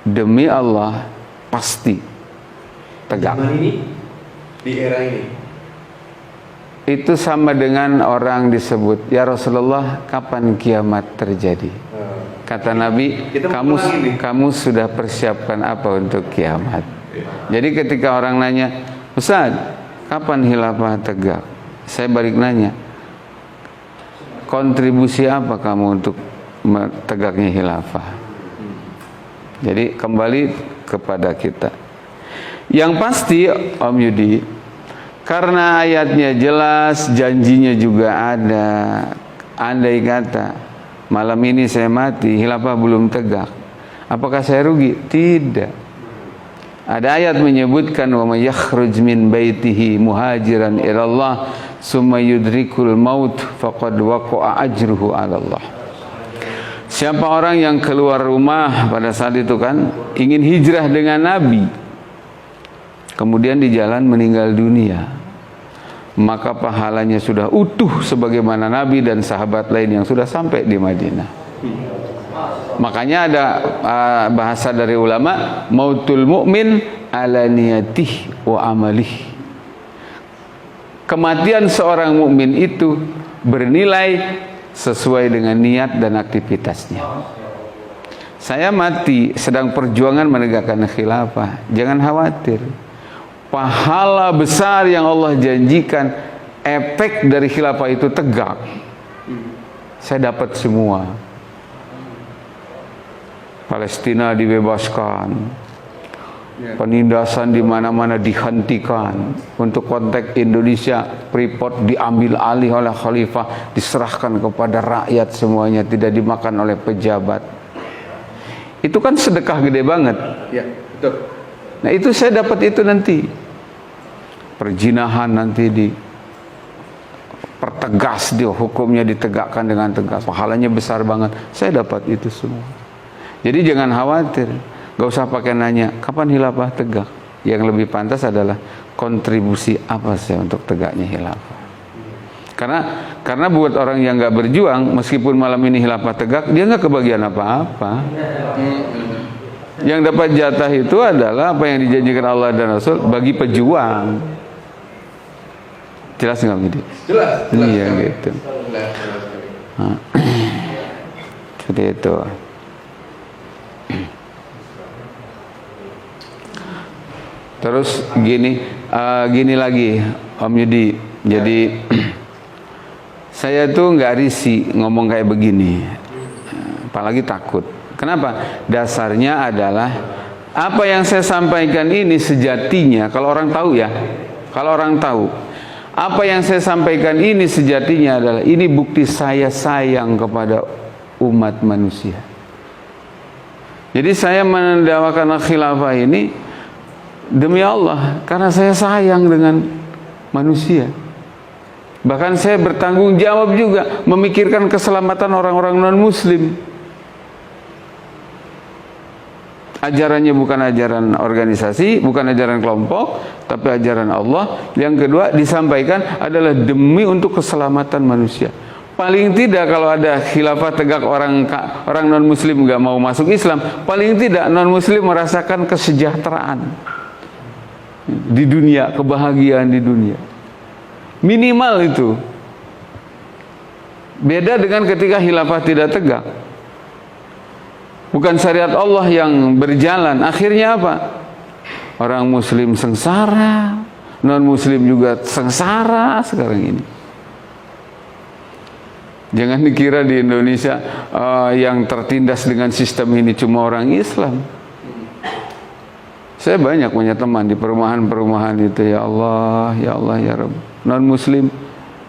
Demi Allah pasti tegak. Zaman ini, di era ini, itu sama dengan orang disebut, ya Rasulullah, kapan kiamat terjadi? Kata Nabi, kamu sudah persiapkan apa untuk kiamat? Jadi ketika orang nanya, Ustaz, kapan khilafah tegak? Saya balik nanya, kontribusi apa kamu untuk tegaknya khilafah? Jadi kembali kepada kita. Yang pasti Om Yudi, karena ayatnya jelas, janjinya juga ada. Andai kata malam ini saya mati, khilafah belum tegak, apakah saya rugi? Tidak. Ada ayat menyebutkan, wa may yakhruj min baitihi muhajiran ilallah summa yudrikul maut faqad waqa'a ajruhu 'ala Allah. Siapa orang yang keluar rumah pada saat itu kan ingin hijrah dengan Nabi, kemudian di jalan meninggal dunia, maka pahalanya sudah utuh sebagaimana Nabi dan sahabat lain yang sudah sampai di Madinah. Makanya ada bahasa dari ulama, mautul mu'min ala niyatih wa amalih. Kematian seorang mukmin itu bernilai sesuai dengan niat dan aktivitasnya. Saya mati sedang perjuangan menegakkan khilafah, jangan khawatir. Pahala besar yang Allah janjikan, efek dari khilafah itu tegak, saya dapat semua. Palestina dibebaskan, penindasan di mana-mana dihentikan. Untuk konteks Indonesia, Freeport diambil alih oleh khalifah, diserahkan kepada rakyat semuanya, tidak dimakan oleh pejabat. Itu kan sedekah gede banget. ya betul. Nah itu saya dapat itu nanti. Perzinahan nanti dipertegas, dia hukumnya ditegakkan dengan tegas, pahalanya besar banget. Saya dapat itu semua. Jadi jangan khawatir, gak usah pakai nanya kapan khilafah tegak. Yang lebih pantas adalah kontribusi apa sih untuk tegaknya khilafah. Karena buat orang yang gak berjuang, meskipun malam ini khilafah tegak, dia gak kebagian apa-apa. Yang dapat jatah itu adalah apa yang dijanjikan Allah dan Rasul bagi pejuang. Jelas nggak Midi? Jelas. Iya gitu. Seperti itu. Terus gini lagi Om Yudi. Jadi saya tuh nggak risih ngomong kayak begini, apalagi takut. Kenapa? Dasarnya adalah apa yang saya sampaikan ini sejatinya, kalau orang tahu ya, kalau orang tahu apa yang saya sampaikan ini sejatinya adalah ini bukti saya sayang kepada umat manusia. Jadi saya mendakwakan khilafah ini demi Allah, karena saya sayang dengan manusia. Bahkan saya bertanggung jawab juga memikirkan keselamatan orang-orang non-muslim. Ajarannya bukan ajaran organisasi, bukan ajaran kelompok, tapi ajaran Allah. Yang kedua, disampaikan adalah demi untuk keselamatan manusia. Paling tidak kalau ada khilafah tegak, orang non-muslim nggak mau masuk Islam, paling tidak non-muslim merasakan kesejahteraan di dunia, kebahagiaan di dunia. Minimal itu. Beda dengan ketika khilafah tidak tegak. Bukan syariat Allah yang berjalan. Akhirnya apa? Orang muslim sengsara, non-muslim juga sengsara sekarang ini. Jangan dikira di Indonesia yang tertindas dengan sistem ini cuma orang Islam. Saya banyak punya teman di perumahan-perumahan itu, ya Allah, ya Allah, ya Rabb. Non-muslim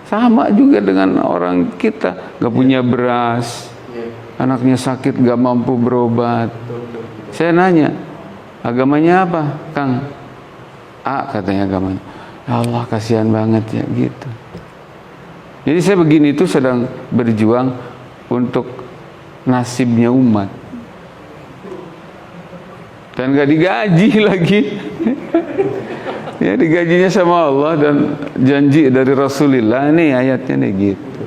sama juga dengan orang kita, gak punya beras, anaknya sakit gak mampu berobat. Saya nanya, agamanya apa, Kang? A, katanya agamanya. Ya Allah, kasihan banget ya, gitu. Jadi saya begini itu sedang berjuang untuk nasibnya umat. Dan gak digaji lagi. Ya, digajinya sama Allah dan janji dari Rasulullah. Nih ayatnya nih gitu.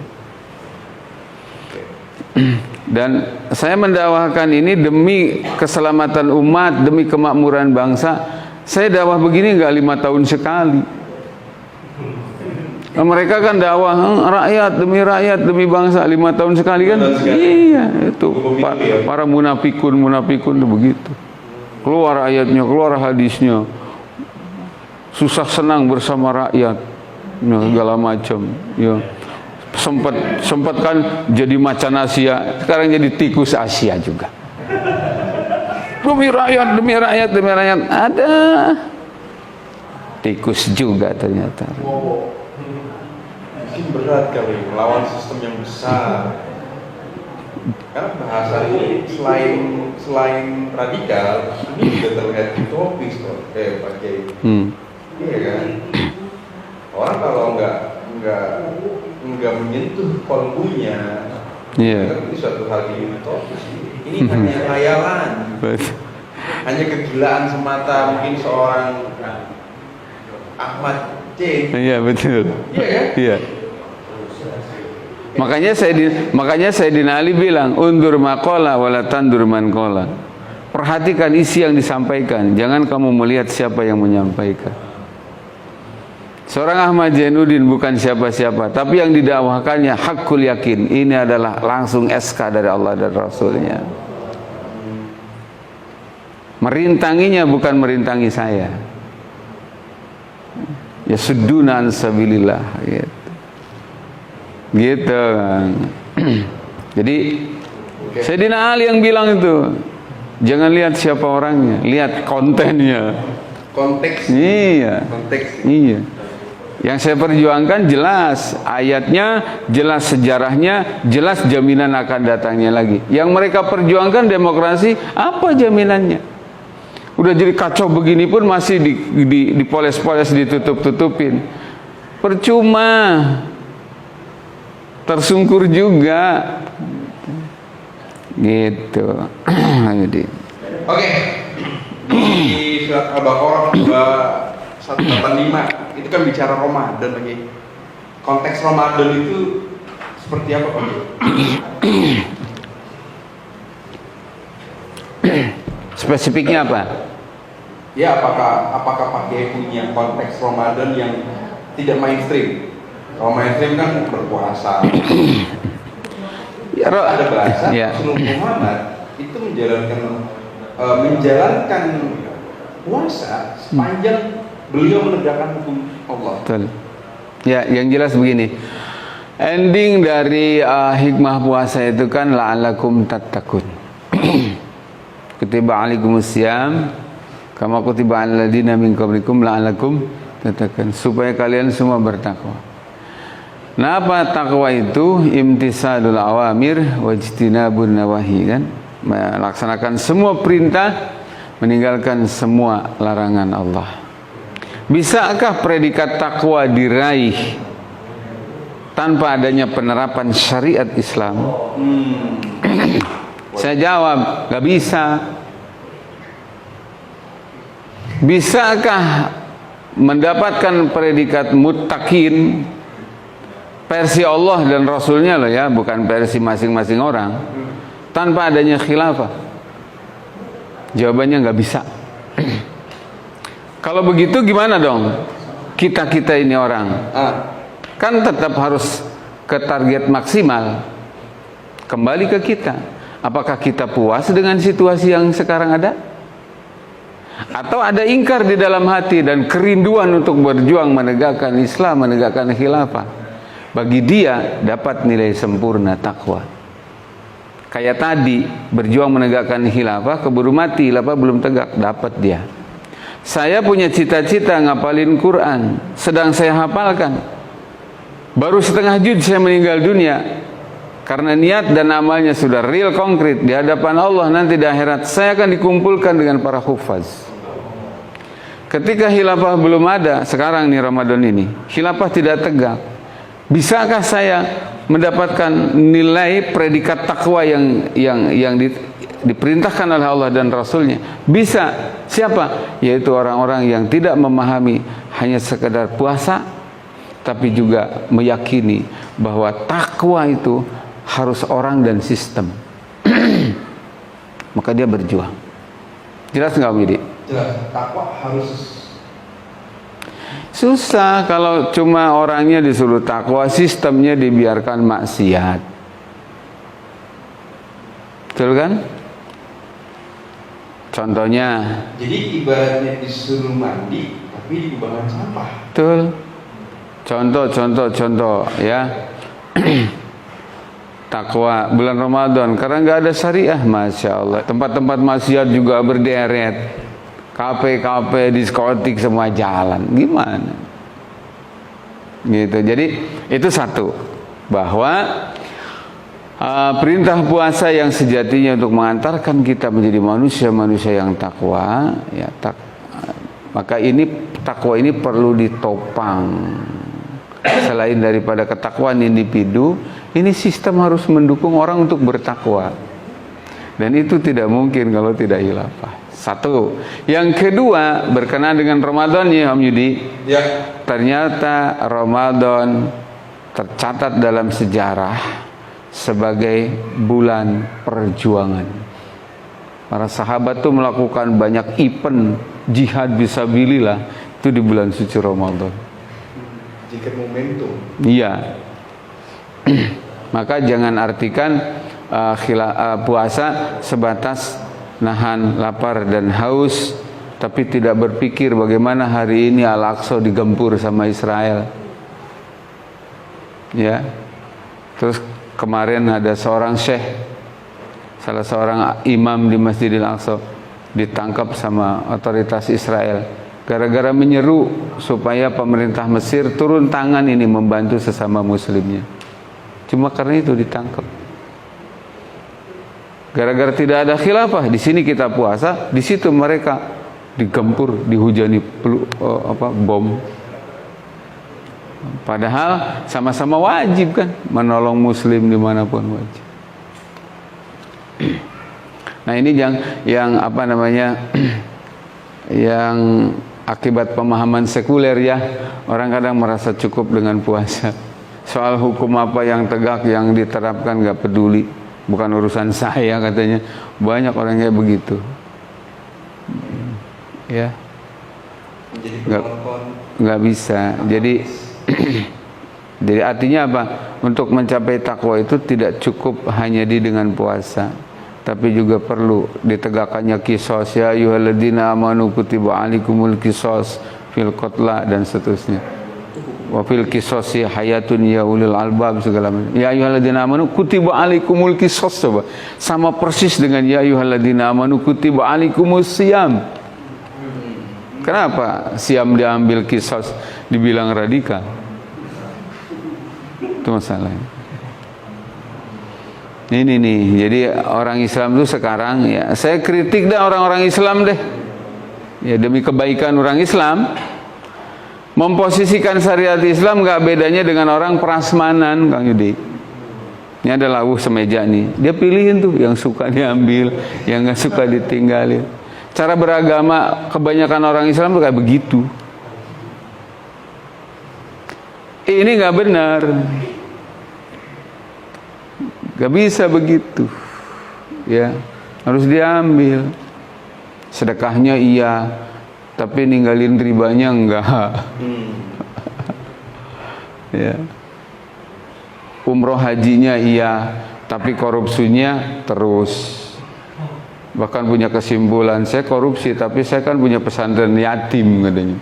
Dan saya mendakwahkan ini demi keselamatan umat, demi kemakmuran bangsa. Saya dakwah begini nggak 5 tahun sekali. Mereka kan dakwah rakyat demi bangsa 5 tahun sekali kan? Iya, itu para munafikun itu begitu. Keluar ayatnya, keluar hadisnya. Susah senang bersama rakyat, segala macam. Ya. Sempat kan jadi macan Asia, sekarang jadi tikus Asia juga. Demi rakyat, ada tikus juga ternyata. Mungkin berat kali melawan sistem yang besar. Karena bahasa ini selain radikal, ini juga terlihat utopis kok, Pak Kiai. Iya kan? Orang kalau nggak menyentuh kolbunya, ini suatu hal yang utopis. Ini hanya khayalan, hanya kegilaan semata, mungkin seorang Ahmad C. Iya betul. Iya kan? Iya. Makanya Sayyidina Ali bilang, undur maqala wala tandur man qala. Perhatikan isi yang disampaikan, jangan kamu melihat siapa yang menyampaikan. Seorang Ahmad Zainuddin bukan siapa-siapa, tapi yang didakwahkannya hakul yakin. Ini adalah langsung SK dari Allah dan Rasulnya. Merintanginya bukan merintangi saya. Ya sudduna an sabilillah gitu. Gitu. Jadi Sayyidina Ali yang bilang itu, jangan lihat siapa orangnya, lihat kontennya. Konteks. Iya. Konteks. Iya. Yang saya perjuangkan jelas ayatnya, jelas sejarahnya, jelas jaminan akan datangnya lagi. Yang mereka perjuangkan demokrasi, apa jaminannya? Udah jadi kacau begini pun masih dipoles-poles, ditutup-tutupin. Percuma. Tersungkur juga. Gitu. Jadi. Oke. Di surat Al-Baqarah 185 itu kan bicara Ramadan lagi. Konteks Ramadan itu seperti apa, Pak? Spesifiknya apa? Ya, apakah Pak Kiai punya konteks Ramadan yang tidak mainstream? Kalau mainstream kan berpuasa. Ya, ada bahasa ya. Rasulullah Muhammad itu menjalankan puasa sepanjang beliau menegakkan hukum Allah. Betul. Ya, yang jelas begini. Ending dari hikmah puasa itu kan la'alakum tattaqun. Kutiba alaikumusiyam kama kutiba alal ladzina min qablikum la'alakum tattaqun, supaya kalian semua bertakwa. Nah, apa takwa itu? Imtisalul awamir wajtinabun nawahi, kan? Melaksanakan semua perintah, meninggalkan semua larangan Allah. Bisakah predikat takwa diraih tanpa adanya penerapan syariat Islam? Saya jawab, gak bisa. Bisakah mendapatkan predikat muttaqin versi Allah dan Rasulnya loh ya, bukan versi masing-masing orang, tanpa adanya khilafah? Jawabannya nggak bisa. Kalau begitu gimana dong kita ini orang? Kan tetap harus ke target maksimal. Kembali ke kita, apakah kita puas dengan situasi yang sekarang ada? Atau ada ingkar di dalam hati dan kerinduan untuk berjuang menegakkan Islam, menegakkan khilafah? Bagi dia dapat nilai sempurna takwa. Kayak tadi, berjuang menegakkan khilafah, keburu mati, khilafah belum tegak, dapat dia. Saya punya cita-cita ngapalin Quran, sedang saya hafalkan. Baru setengah juz saya meninggal dunia. Karena niat dan amalnya sudah real, konkret di hadapan Allah, nanti di akhirat saya akan dikumpulkan dengan para hufaz. Ketika khilafah belum ada, sekarang nih Ramadan ini, khilafah tidak tegak. Bisakah saya mendapatkan nilai predikat takwa yang diperintahkan oleh Allah dan Rasulnya? Bisa. Siapa? Yaitu orang-orang yang tidak memahami hanya sekedar puasa, tapi juga meyakini bahwa takwa itu harus orang dan sistem. Maka dia berjuang. Jelas nggak, Widi? Jelas. Takwa harus. Susah kalau cuma orangnya disuruh takwa, sistemnya dibiarkan maksiat. Betul kan? Contohnya. Jadi ibaratnya disuruh mandi, tapi dibuangkan sampah. Betul. Contoh ya. Takwa bulan Ramadan karena nggak ada syariah, masya Allah. Tempat-tempat maksiat juga berderet. Kafe, diskotik semua jalan. Gimana? Gitu. Jadi itu satu, bahwa perintah puasa yang sejatinya untuk mengantarkan kita menjadi manusia-manusia yang takwa, ya maka ini takwa ini perlu ditopang. Selain daripada ketakwaan individu, ini sistem harus mendukung orang untuk bertakwa. Dan itu tidak mungkin kalau tidak khilafah. Satu. Yang kedua, berkenaan dengan Ramadan ya Om Yudi. Ya. Ternyata Ramadan tercatat dalam sejarah sebagai bulan perjuangan. Para sahabat tuh melakukan banyak event jihad fisabilillah itu di bulan suci Ramadan. Jika momentum. Iya. Maka jangan artikan puasa sebatas nahan lapar dan haus, tapi tidak berpikir bagaimana hari ini Al-Aqsa digempur sama Israel. Ya. Terus kemarin ada seorang syekh, salah seorang imam di Masjidil Aqsa ditangkap sama otoritas Israel gara-gara menyeru supaya pemerintah Mesir turun tangan ini membantu sesama muslimnya. Cuma karena itu ditangkap. Gara-gara tidak ada khilafah, di sini kita puasa, di situ mereka digempur, dihujani bom. Padahal sama-sama wajib kan, menolong muslim dimanapun wajib. Nah ini yang apa namanya, yang akibat pemahaman sekuler ya, orang kadang merasa cukup dengan puasa. Soal hukum apa yang tegak yang diterapkan nggak peduli. Bukan urusan saya katanya. Banyak orang kayak begitu. Ya. Nggak bisa. Jadi jadi artinya apa? Untuk mencapai takwa itu tidak cukup hanya dengan puasa, tapi juga perlu ditegakkannya qisas, ya ayyuhalladzina amanu kutiba alaikumul qisas fil qatla dan seterusnya. Wa fil qisasi hayatun ya ulil albab segala macam. Ya ayyuhalladzina amanu kutiba alaikumul qisas, coba. Sama persis dengan ya ayyuhalladzina amanu kutiba alaikumus siyam. Kenapa siam diambil qisas dibilang radikal? itu masalahnya. Ini nih, jadi orang Islam itu sekarang ya, saya kritik dah orang-orang Islam deh. Ya demi kebaikan orang Islam, memposisikan syariat Islam nggak bedanya dengan orang prasmanan, Kang Yudi. Ini ada lawuh semeja nih, dia pilihin tuh yang suka diambil, yang nggak suka ditinggalin. Cara beragama kebanyakan orang Islam tuh kayak begitu. Ini nggak benar, nggak bisa begitu. Ya, harus diambil. Sedekahnya iya, tapi ninggalin ribanya enggak. Ya. Umroh hajinya iya, tapi korupsinya terus. Bahkan punya kesimpulan, saya korupsi tapi saya kan punya pesantren yatim katanya.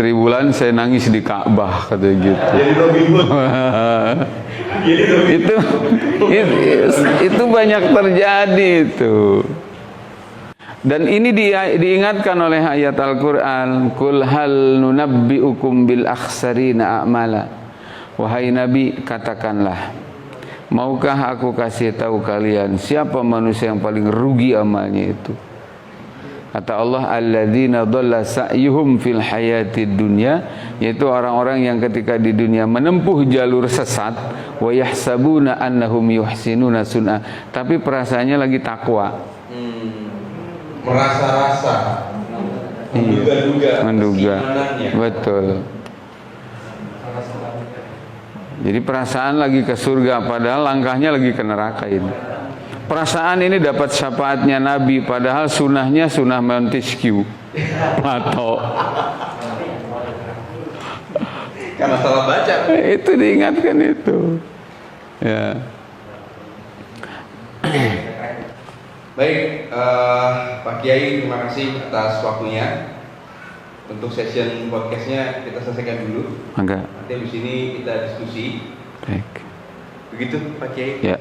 3 bulan saya nangis di Ka'bah katanya gitu. Jadi Robin Hood. itu banyak terjadi itu. Dan ini diingatkan oleh ayat Al-Quran, Qul hal nunabbi'ukum bil akhsarina a'mala. Wahai Nabi, katakanlah, maukah aku kasih tahu kalian siapa manusia yang paling rugi amalnya itu? Kata Allah, alladzina dhalla sa'yuhum fil hayatid dunya, yaitu orang-orang yang ketika di dunia menempuh jalur sesat, wa yahsabuna annahum yuhsinuna sun'a, tapi perasaannya lagi takwa. Merasa-rasa, menduga-duga, betul. Jadi perasaan lagi ke surga, padahal langkahnya lagi ke neraka ini. Perasaan ini dapat syafaatnya Nabi, padahal sunnahnya sunnah Montesquieu. Atau karena salah baca. Itu diingatkan itu. Ya. Baik, Pak Kiai, terima kasih atas waktunya. Untuk session podcastnya kita selesaikan dulu. Mangga. Nanti di sini kita diskusi. Baik. Begitu Pak Kiai. Ya.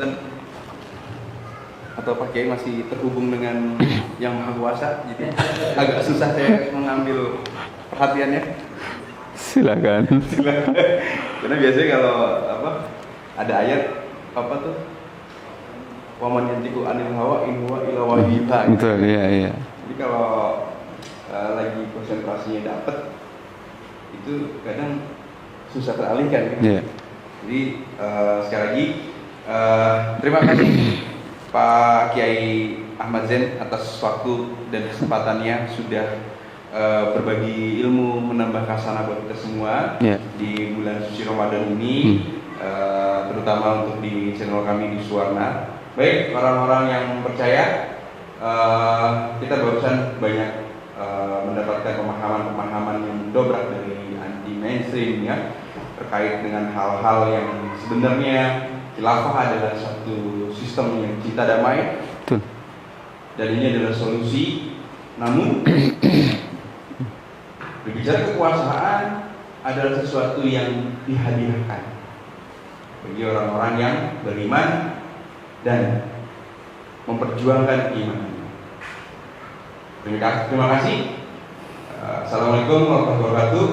Atau Pak Kiai masih terhubung dengan Yang Maha Kuasa, jadi agak susah saya mengambil perhatiannya. Silakan. Karena biasanya kalau ada ayat tuh, waman yantiqu anil hawa in huwa illa wahyun yuha. Betul, iya. Jadi kalau lagi konsentrasinya dapat, itu kadang susah teralihkan. Iya. Jadi sekali lagi terima kasih Pak Kiai Ahmad Zain atas waktu dan kesempatannya sudah berbagi ilmu, menambah khasanah buat kita semua di bulan suci Ramadan ini, terutama untuk di channel kami di Suwarna. Baik, orang-orang yang percaya, kita barusan banyak mendapatkan pemahaman-pemahaman yang mendobrak dari anti mainstream ya, terkait dengan hal-hal yang sebenarnya khilafah adalah satu sistem yang cinta damai. Betul. Dan ini adalah solusi. Namun berbicara kekuasaan adalah sesuatu yang dihadiahkan bagi orang-orang yang beriman dan memperjuangkan iman. Terima kasih. Assalamualaikum warahmatullahi wabarakatuh.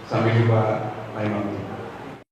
Sampai jumpa lain waktu.